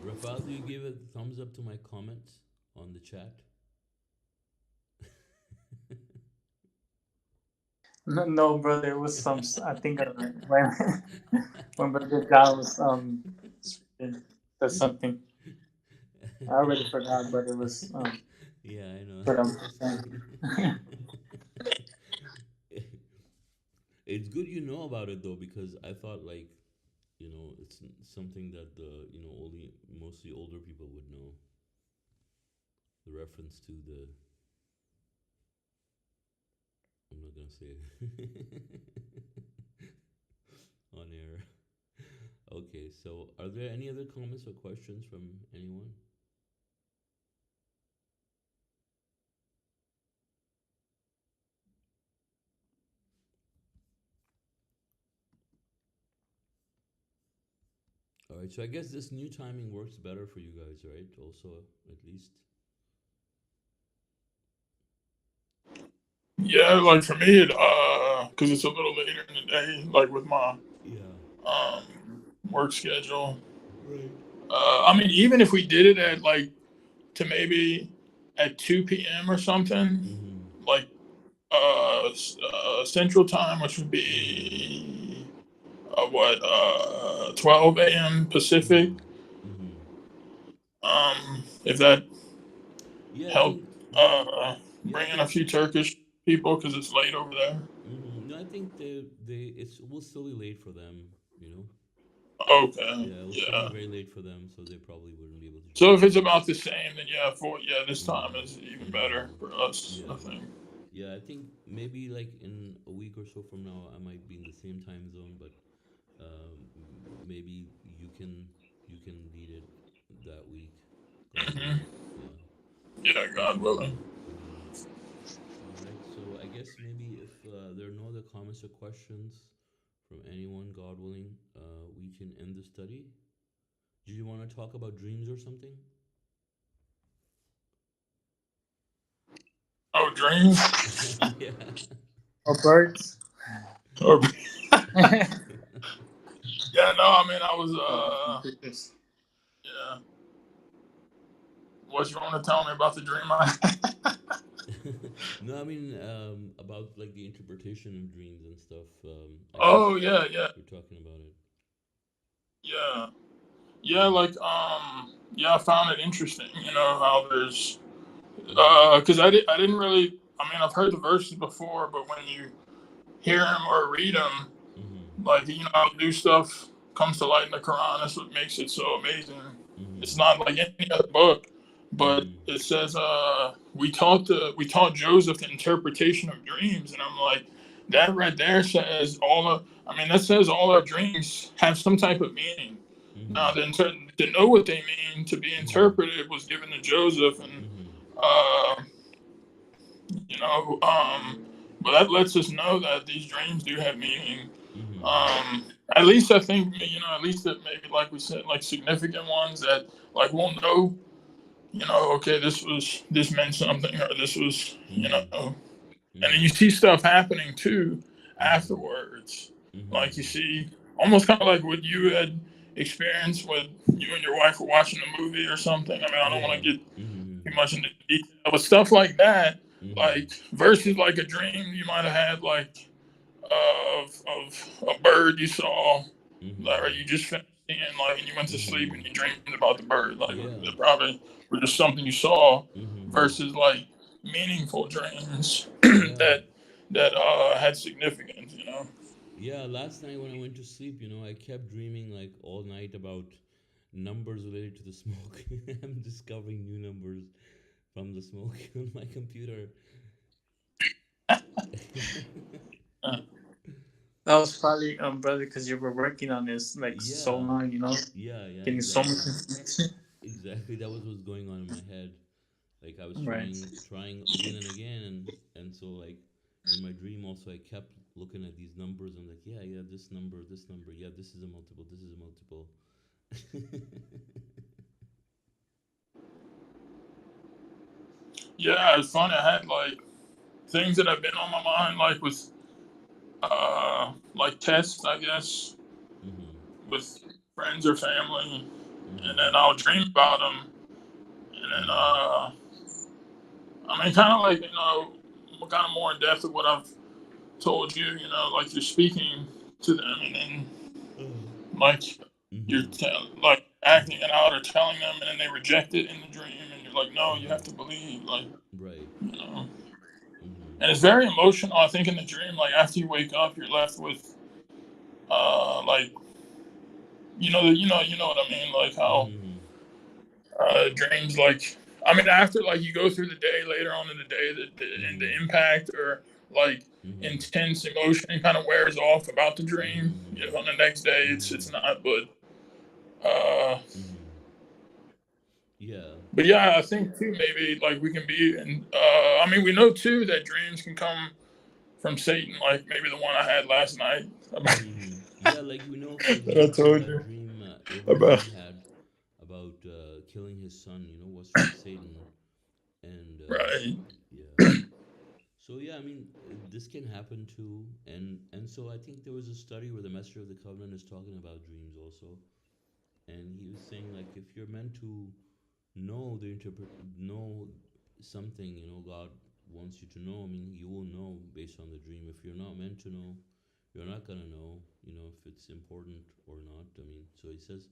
Rafael, do you give a thumbs up to my comment on the chat? No, bro, there was some. I think when when Brother John was speaking, said something. I already forgot, but it was Yeah, I know. what I'm It's saying. funny. It's good you know about it though, because I thought like it's something that the only mostly older people would know. the reference to the. I'm not gonna say it on air. Okay, so are there any other comments or questions from anyone? All right, so I guess this new timing works better for you guys, right? Also, at least. Yeah, like for me, because it's a little later in the day, like with my Yeah. um work schedule. Right. I mean, even if we did it at like to maybe at 2 p.m. or something, Mm-hmm. like Central Time, which would Mm-hmm. be 12 a.m. Pacific. Mm-hmm. Mm-hmm. If that Yeah, I helped think. Yeah, I bring in a think. few Turkish people because it's late over there. Mm-hmm. No, I think they it's will still be late for them. You know. Okay, Yeah, it will still be yeah. very late for them, so they probably wouldn't be able to So join if it's in. about the same, then yeah, this time Mm-hmm. is even better Mm-hmm. for us, I Yeah. think. Yeah, I think maybe like in a week or so from now, I might be in the same time zone, but maybe you can you can lead it that week, God willing. Hmm. Yeah. Yeah, God willing. Mm-hmm. All right. So I guess maybe if there are no other comments or questions from anyone, God willing, we can end the study. Do you want to talk about dreams or something? Oh, dreams. Yeah. Or birds. Or, Oh, yeah, no, I mean, I was, computers. yeah. What you want to tell me about the dream I had? No, I mean about like the interpretation of dreams and stuff. I guess Oh, yeah, yeah, we're talking about it. yeah. Yeah, like, yeah, I found it interesting, how there's, Mm-hmm. because I didn't really, I mean, I've heard the verses before, but when you hear them or read them, Mm-hmm. like, how new stuff comes to light in the Quran. That's what makes it so amazing. It's Mm-hmm. not like any other book, but Mm-hmm. it says, we taught Joseph the interpretation of dreams, and I'm like, that right there says I mean, that says all our dreams have some type of meaning. Now, Mm-hmm. to know what they mean, to be Mm-hmm. interpreted, was given to Joseph, and Mm-hmm. uh, you know, but that lets us know that these dreams do have meaning. Mm-hmm. Um, at least I think, at least that maybe, like we said, like significant ones that like we'll know, okay, this meant something, or this was, Mm-hmm. and then Mm-hmm. you see stuff happening too Mm-hmm. afterwards. Like you Mm-hmm. see, almost kind of like what you had experienced when you and your wife were watching a movie or something. I mean, I don't want Yeah. to get too Mm-hmm. much into detail, but stuff like that, Mm-hmm. like versus like a dream you might have had, like of a bird you saw, like, or Mm-hmm. you just finished seeing, like, and you went to sleep and Mm-hmm. you dreamed about the bird, like Yeah. it probably was just something you saw, Mm-hmm. versus like meaningful dreams Yeah. that had significance. Yeah. Last night when I went to sleep, I kept dreaming like all night about numbers related to the smoke. I'm discovering new numbers from the smoke on my computer. Uh, That was probably brother, because you were working on this like so Yeah. long, Yeah. Yeah. getting so much Exactly. information. Exactly. That was what's going on in my head. Like I was Right. trying again and again, and so like in my dream also I kept looking at these numbers. I'm like, yeah, yeah, this number, yeah, this is a multiple, this is a multiple. yeah, it's funny. I had like things that have been on my mind, like with like tests, I guess, Mhm. with friends or family, and Mhm. then I'll dream about them, and then Mhm. I mean, kind of like, kind of more in depth of what I've told you, like you're speaking to them, and then Uh, like you're Mhm. like acting it out or telling them, and then they reject it in the dream, and you're like, no, you have Mhm. to believe, like, Right. you know. Mhm. And it's very emotional. I think in the dream, like after you wake up, you're left with like, you know what I mean, like how Mhm. dreams, like, I mean, after like you go through the day later on in the day, and the Mm-hmm. impact or like Mm-hmm. intense emotion kind of wears off about the dream. You Mm-hmm. know, on the next day, Mm-hmm. it's not. Uh, Mm-hmm. Yeah. but yeah, I think too maybe like we can be, and I mean we know too that dreams can come from Satan, like maybe the one I had last night Mm-hmm. Yeah, like we know, for that I example, told that you dream about. Abraham had about killing his son, was from Satan. And Right. yeah. So yeah, I mean, this can happen too, and so I think there was a study where the Master of the Covenant is talking about dreams also, and he was saying like if you're meant to know something, God wants you to know. I mean, you will know based on the dream. If you're not meant to know, you're not gonna know, if it's important or not. I mean, so he says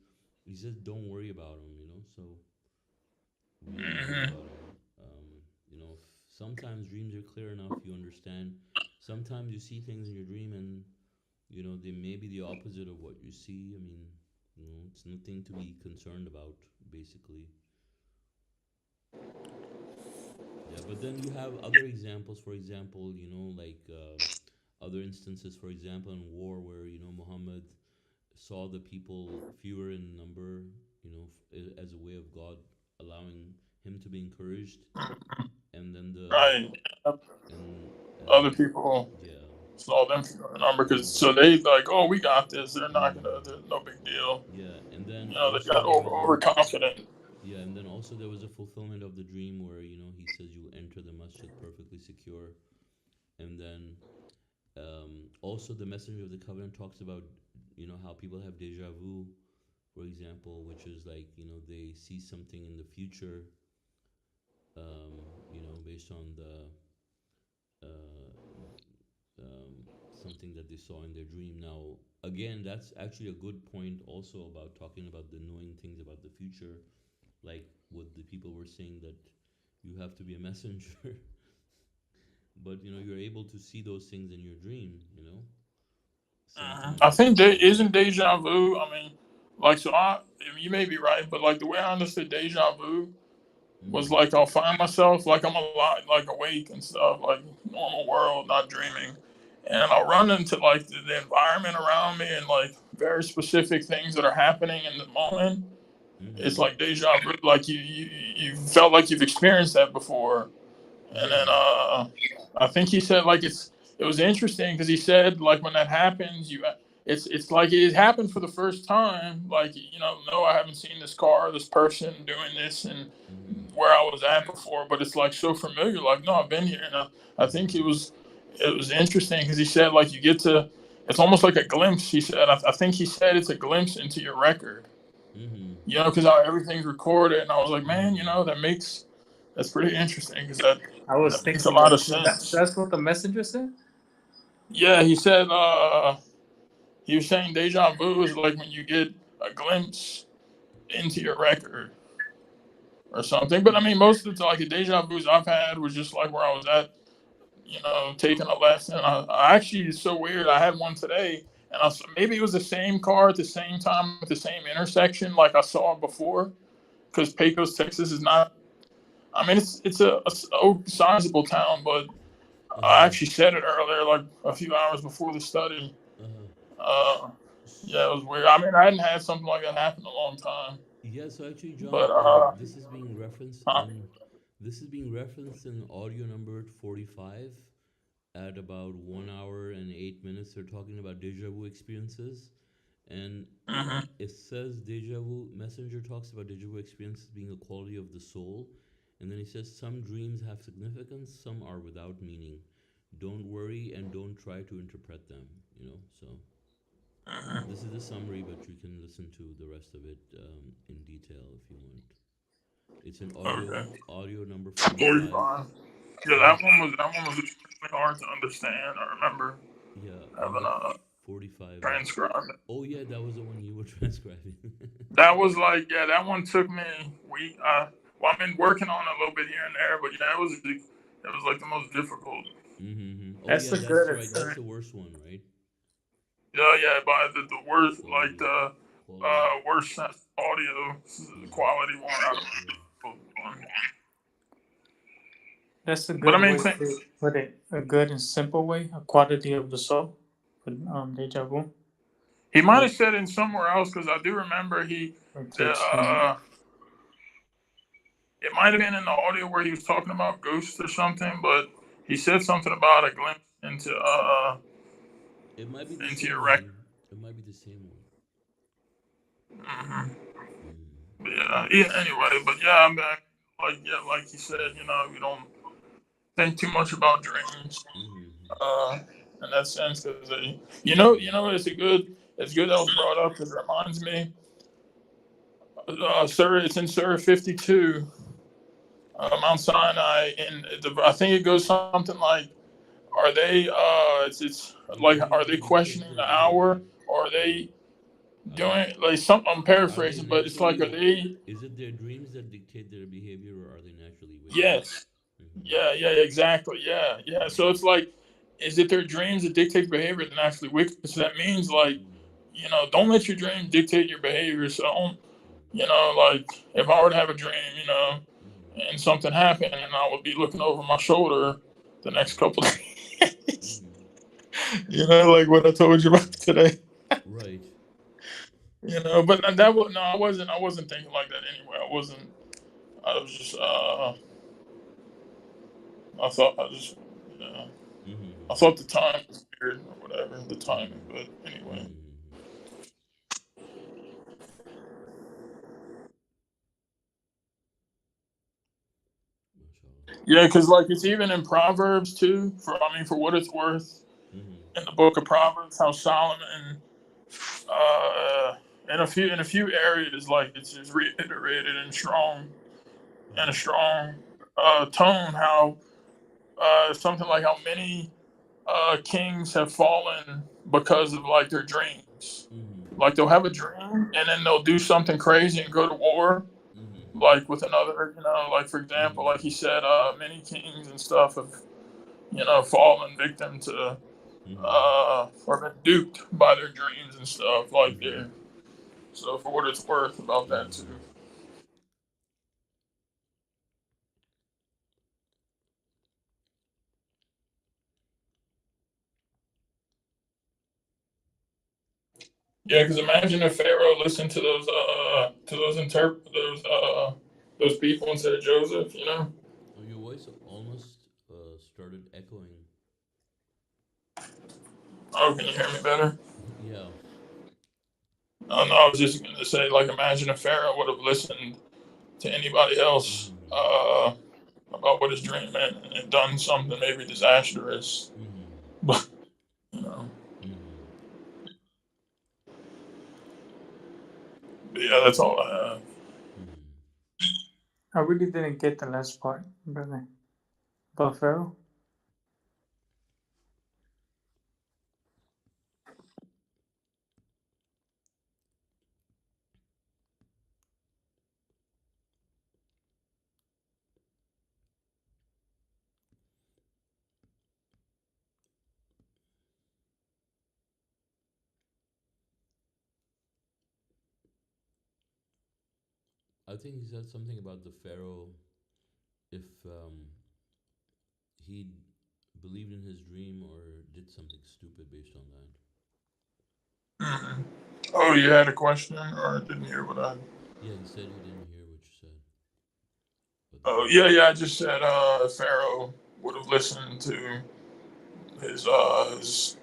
don't worry about them, so we don't worry Hmm. about them. Sometimes dreams are clear enough, you understand. Sometimes you see things in your dream and they may be the opposite of what you see. I mean, it's nothing to be concerned about, basically. Yeah, but then you have other examples. For example, like other instances. For example, in war, where Muhammad saw the people fewer in number, as a way of God allowing him to be encouraged, and then Right. and Other people yeah. saw them number because Mm-hmm. so they like, oh, we got this. They're not gonna. Mm-hmm. There's no big deal. Yeah, and then You know, they also got there was a overconfident. yeah, and then also there was a fulfillment of the dream where he says you enter the masjid perfectly secure, and then also the messenger of the covenant talks about how people have deja vu, for example, which is like they see something in the future, based on the something that they saw in their dream. Now, again, that's actually a good point also about talking about the knowing things about the future, like what the people were saying that you have to be a messenger, but you're able to see those things in your dream. I Sometimes. think there isn't deja vu. I mean, like so you may be right, but like the way I understood deja vu was Mm-hmm. like I'll find myself like I'm alive, like awake and stuff, like normal world, not dreaming, and I'll run into like the environment around me and like very specific things that are happening in the moment. It's Mm-hmm. like deja vu, like you felt like you've experienced that before, and then Yeah. I think he said like it was interesting because he said like when that happens, it's like it happened for the first time, like no, I haven't seen this car, this person doing this, and Mm-hmm. where I was at before, but it's like so familiar. Like, no, I've been here, and I think Mm-hmm. it was interesting because he said like you get to, it's almost like a glimpse. He said, I think he said it's a glimpse into your record. Mm-hmm. Because how everything's recorded, and I was like, man, Mm-hmm. that's pretty interesting because that I was that makes a thinking lot of sense. that's what the messenger said. Yeah, he said he was saying deja vu is like when you get a glimpse into your record or something. But I mean, most of the like the deja vu's I've had was just like where I was at, taking a lesson. I actually, it's so weird. I had one today, and maybe it was the same car at the same time at the same intersection like I saw it before. Because Pecos, Texas is not. I mean, it's a sizable town, but I Uh-huh. actually said it earlier, like a few hours before the study. Uh-huh. Uh, yeah, it was weird. I mean, I hadn't had something like that happen in a long time. Yeah, so actually, John, But huh? this is being referenced in audio number 45 at about 1 hour and 8 minutes. They're talking about deja vu experiences, and Hmm. it says deja vu messenger talks about deja vu experiences being a quality of the soul, and then he says some dreams have significance, some are without meaning. Don't worry and don't try to interpret them. So this is the summary, but you can listen to the rest of it in detail if you want. It's an Okay. audio number 45. 45. Yeah, Audio, that one was extremely hard to understand. I remember yeah, having number a 45. transcribe. Oh yeah, that was the one you were transcribing. That was like, yeah, that one took me week. Well, I've been working on it a little bit here and there, but yeah, it was like the most difficult. Mm-hmm. Oh That's yeah, a that's good right. That's experience. the worst one, right? Yeah, yeah, but the worst, like Quality, the quality. worst audio Mm-hmm. quality one out of Yeah. one. That's a But I good mean, way to put it. A good and simple way. A quality of the soul. For deja vu. he might It, have said it somewhere else because I do remember to explain it might have been in the audio where he was talking about ghosts or something, but he said something about a glimpse It might be the into same your record. one. It might be the same one. Hmm. Mm-hmm. Yeah. Anyway, but yeah, I'm back. Like you said, we don't think too much about dreams. Mm-hmm. Uh, in that sense, because it's good that was brought up because it reminds me, sir, it's in Surah 52, Mount Sinai, and I think it goes something like, are they, it's like, are they Dictate questioning their the hour, behavior. or are Yeah. they Are they doing like something? I'm are they paraphrasing, but it's like, are naturally? they? Is it their dreams that dictate their behavior, or are they naturally wicked? Yes. Mm-hmm. Yeah, exactly. Yeah. So it's Mm-hmm. like, is it their dreams that dictate behavior that actually wicked? So that means like, don't let your dreams dictate your behavior. So don't, like if I were to have a dream, Mm-hmm. and something happened, and I would be looking over my shoulder the next Mm-hmm. couple of days. Mm-hmm. Like what I told you about Mm-hmm. today. Right. But that was no, I wasn't thinking like that anyway. I wasn't. I was just. I thought I just. You know, I Mm-hmm. thought the time was weird or whatever, the timing, Mm-hmm. but anyway. Mm-hmm. Mashallah. Yeah, because like it's even in Proverbs too. For what it's worth, Mm-hmm. in the book of Proverbs, how Solomon, uh, in a few areas, like it's just reiterated in a Mm-hmm. strong tone, how something like how many kings have fallen because of like their dreams. Mm-hmm. Like they'll have a dream and then they'll do something crazy and go to war Mm-hmm. like with another, like for example, like he Mm-hmm. said, many kings and stuff have, fallen victim to, Mm-hmm. or been duped by their dreams and stuff like Mm-hmm. there. So for what it's worth about that too. Mm-hmm. Yeah, because imagine if Pharaoh listened to those people instead of Joseph. Oh, your voice almost started echoing. Oh, can you hear me better? Yeah. Oh, no, I was just gonna say, like, imagine if Pharaoh would have listened to anybody else Mm-hmm. about what his dream meant and done something maybe disastrous. Mm-hmm. But you know, Mm-hmm. but yeah, that's all I have. Mm-hmm. I really didn't get the last part, brother. About Pharaoh. I think he said something about the Pharaoh if he believed in his dream or did something stupid based on that. Hmm. Oh, you had a question or didn't hear what I? Yeah, he said he didn't hear what you said. But the Oh, Pharaoh. yeah. I just said Pharaoh would have listened to his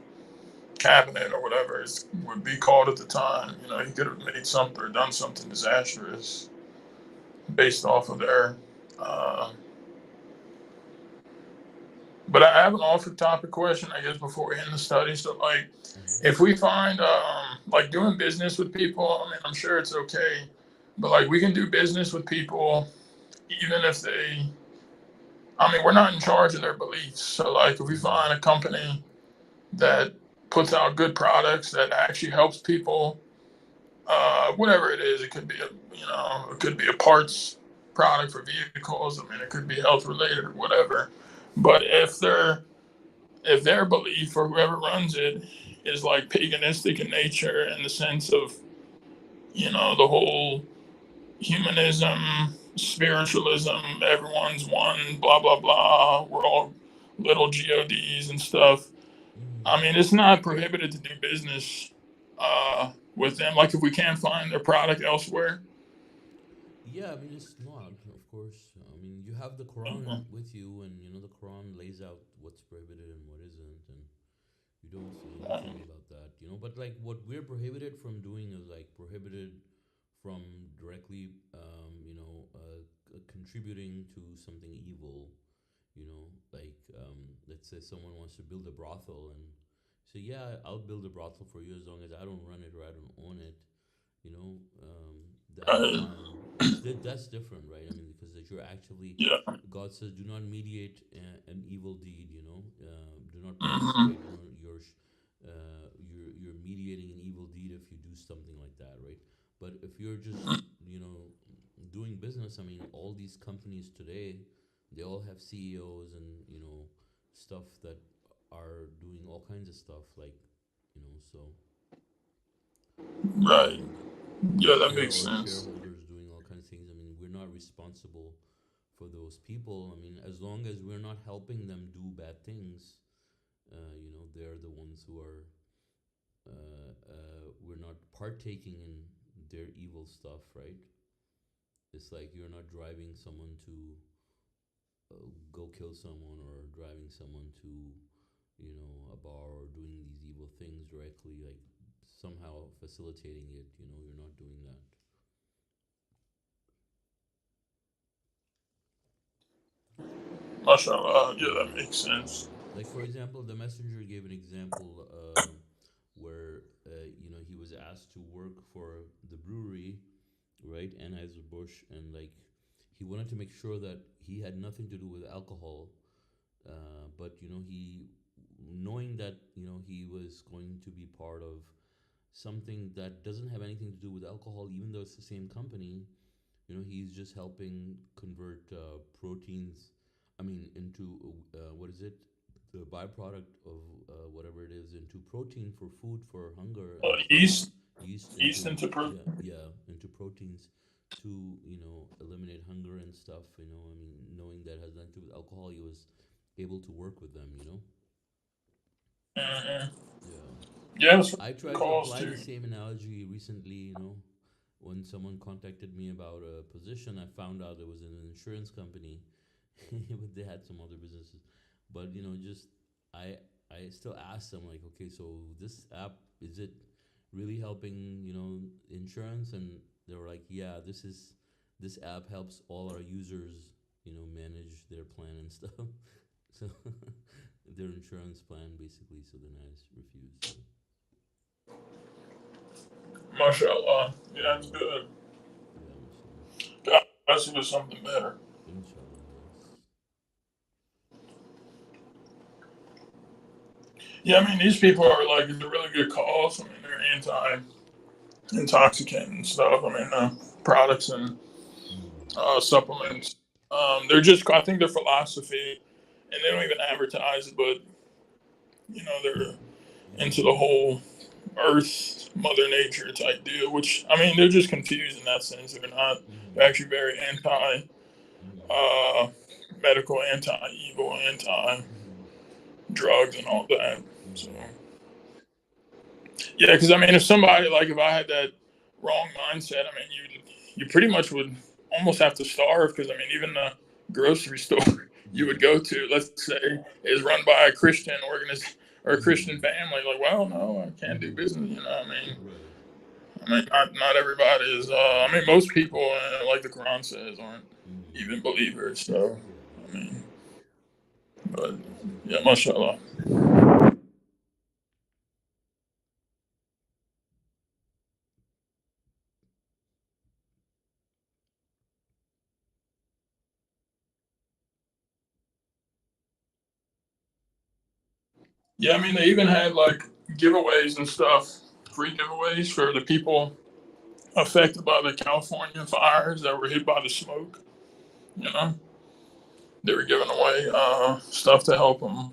cabinet or whatever it would be called at the time. He could have made something or done something disastrous based off of their. Uh, but I have an off-the-topic question, I guess, before we end the study. So, like, Uh-huh. if we find like doing business with people, I mean, I'm sure it's okay, but like we can do business with people even if they. I mean, we're not in charge of their beliefs. So, like, if we Mm-hmm. find a company that puts out good products that actually helps people, whatever it is, it could be a parts product for vehicles. I mean, it could be health related or whatever. But if their belief or whoever runs it is like paganistic in nature in the sense of the whole humanism spiritualism, everyone's one, blah blah blah. We're all little gods and stuff. Mm-hmm. I mean, it's not prohibited to do business with them. Like if we can't find their product elsewhere. Yeah, I mean it's not, of course. I mean you have the Uh, Quran with you, and the Quran lays out what's prohibited and what isn't, and you don't see anything about that. But like what we're prohibited from doing is like prohibited from directly, contributing to something evil. Like let's say someone wants to build a brothel and say, yeah, I'll build a brothel for you as long as I don't run it or I don't own it. you know that's uh, fine. That's different, right? I mean, because that you're actually, yeah. God says, do not mediate an evil deed. Do not Hmm. participate. You're mediating an evil deed if you do something like that, right? But if you're just doing business, I mean, all these companies today, they all have CEOs and stuff that are doing all kinds of stuff, like so Right. and Yeah, that makes sense. shareholders doing all kinds of things. I mean, we're not responsible for those people. I mean, as long as we're not helping them do bad things, they're the ones who are. We're not partaking in their evil stuff, right? It's like you're not driving someone to go kill someone, or driving someone to a bar, or doing these evil things directly, like somehow facilitating it. You're not doing that. Mashallah. Yeah, that Yeah, makes yeah. sense. Like for example, the messenger gave an example where he was asked to work for the brewery, right, Anheuser Busch, and like he wanted to make sure that he had nothing to do with alcohol, but he, knowing that he was going to be part of something that doesn't have anything to do with alcohol, even though it's the same company. He's just helping convert proteins, I mean, into what is it? The byproduct of whatever it is, into protein for food, for hunger and stuff. Yeast, Yeast yeast into, into yeah, yeah, into proteins to eliminate hunger and stuff. I mean, knowing that has nothing to do with alcohol, he was able to work with them. hmm. Yeah. Yeah, that's what I it tried to calls apply to. the same analogy recently, when someone contacted me about a position. I found out it was in an insurance company, but they had some other businesses. But just I I still asked them, like, okay, so this app, is it really helping insurance? And they were like, yeah, this app helps all our users manage their plan and stuff. So their insurance plan, basically. So then I just refused. So Mashallah. Yeah, it's yeah, good. yeah, mashallah. God bless you with something better. Inshallah, yes. Yeah, I mean, these people are like, it's a really good cause. I mean, they're anti-intoxicant and stuff. I mean, products and Mm. supplements. They're just, I think their philosophy, and they don't even advertise it, but, they're Yeah. into the whole Earth, Mother Nature type deal, which, I mean, they're just confused in that sense. They're not, they're Mm-hmm. actually very anti Mm-hmm. uh, medical, anti evil, anti Mm-hmm. drugs, and all that. So, Mm-hmm. yeah, because I mean, if somebody, like, if I had that wrong mindset, I mean, you pretty much would almost have to starve, because I mean, even the grocery store you would Yeah. go to, let's say, is run by a Christian organization or a Christian Mm-hmm. family. Like, well, no, I can't do Mm-hmm. business. I mean, Right. not everybody is. I mean, Yeah. most people, like the Quran says, aren't Mm-hmm. even believers. So, Yeah. I mean, but yeah, Exactly. mashallah. Yeah, I mean, they even had like giveaways and stuff, free giveaways for the people affected by the California fires that were hit by the smoke. You know, they were giving away stuff to help them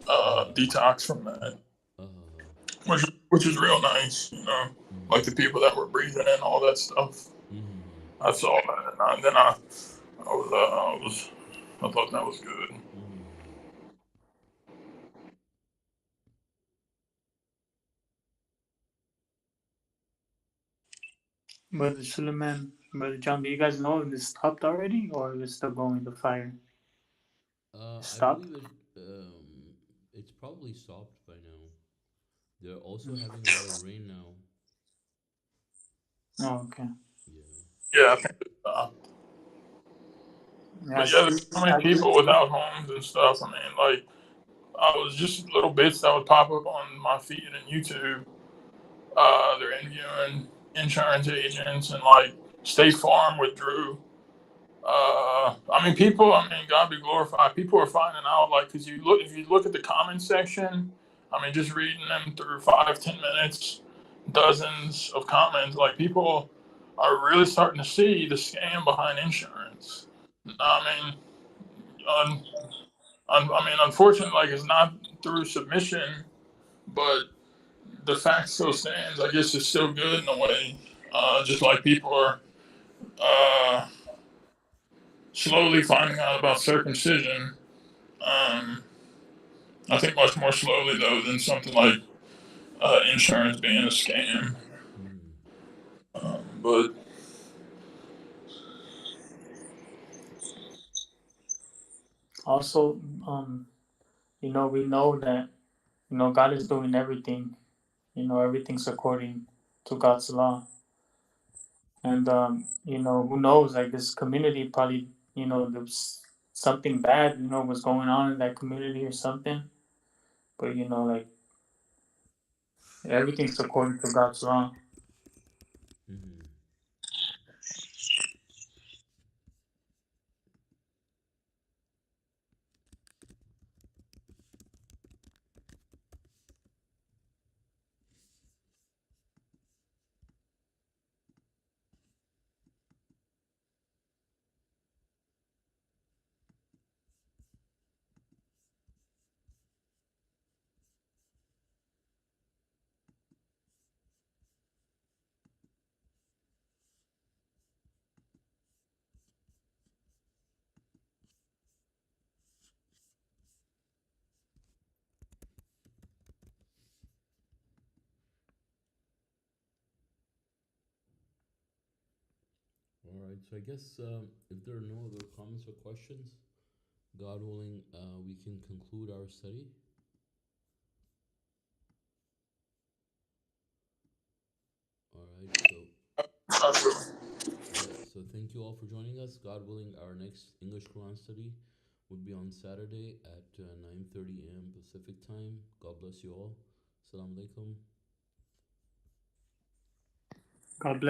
Uh-huh. detox from that, Uh-huh. which is real nice. Like Mm-hmm. the people that were breathing in all that stuff. Mm-hmm. I saw that, and then I thought that was good. Mm. Brother Suleman, Brother John, do you guys know if it stopped already or is it still going, the fire? I Stopped? believe it's probably stopped by now. They're also Mm. having a lot of rain now. Oh, okay. Yeah. Yeah, I think. Yeah, But yeah, there's so many I people without homes and stuff. I mean, like, I was just little bits that would pop up on my feed and YouTube. They're interviewing insurance agents and like State Farm withdrew. I mean, people. I mean, God be glorified. People are finding out, like, because you look, if you look at the comment section, I mean, just reading them through 5, 10 minutes, dozens of comments. Like, people are really starting to see the scam behind insurance. I mean, un, I mean, unfortunately, like, it's not through submission, but the fact still stands. I guess it's still good in a way. Just like people are uh, slowly finding out about circumcision. Um, I think much more slowly though than something like insurance being a scam. Mm. But also, we know that, God is doing everything. Everything's according to God's law. And, who knows, like this community probably, there's something bad, was going on in that community or something. But, like everything's according to God's law. Mm-hmm. All right. So I guess if there are no other comments or questions, God willing, we can conclude our study. All right. So yeah. So thank you all for joining us. God willing, our next English Quran study would be on Saturday at 9:30 a.m. Pacific time. God bless you all. Assalamu alaikum. God bless.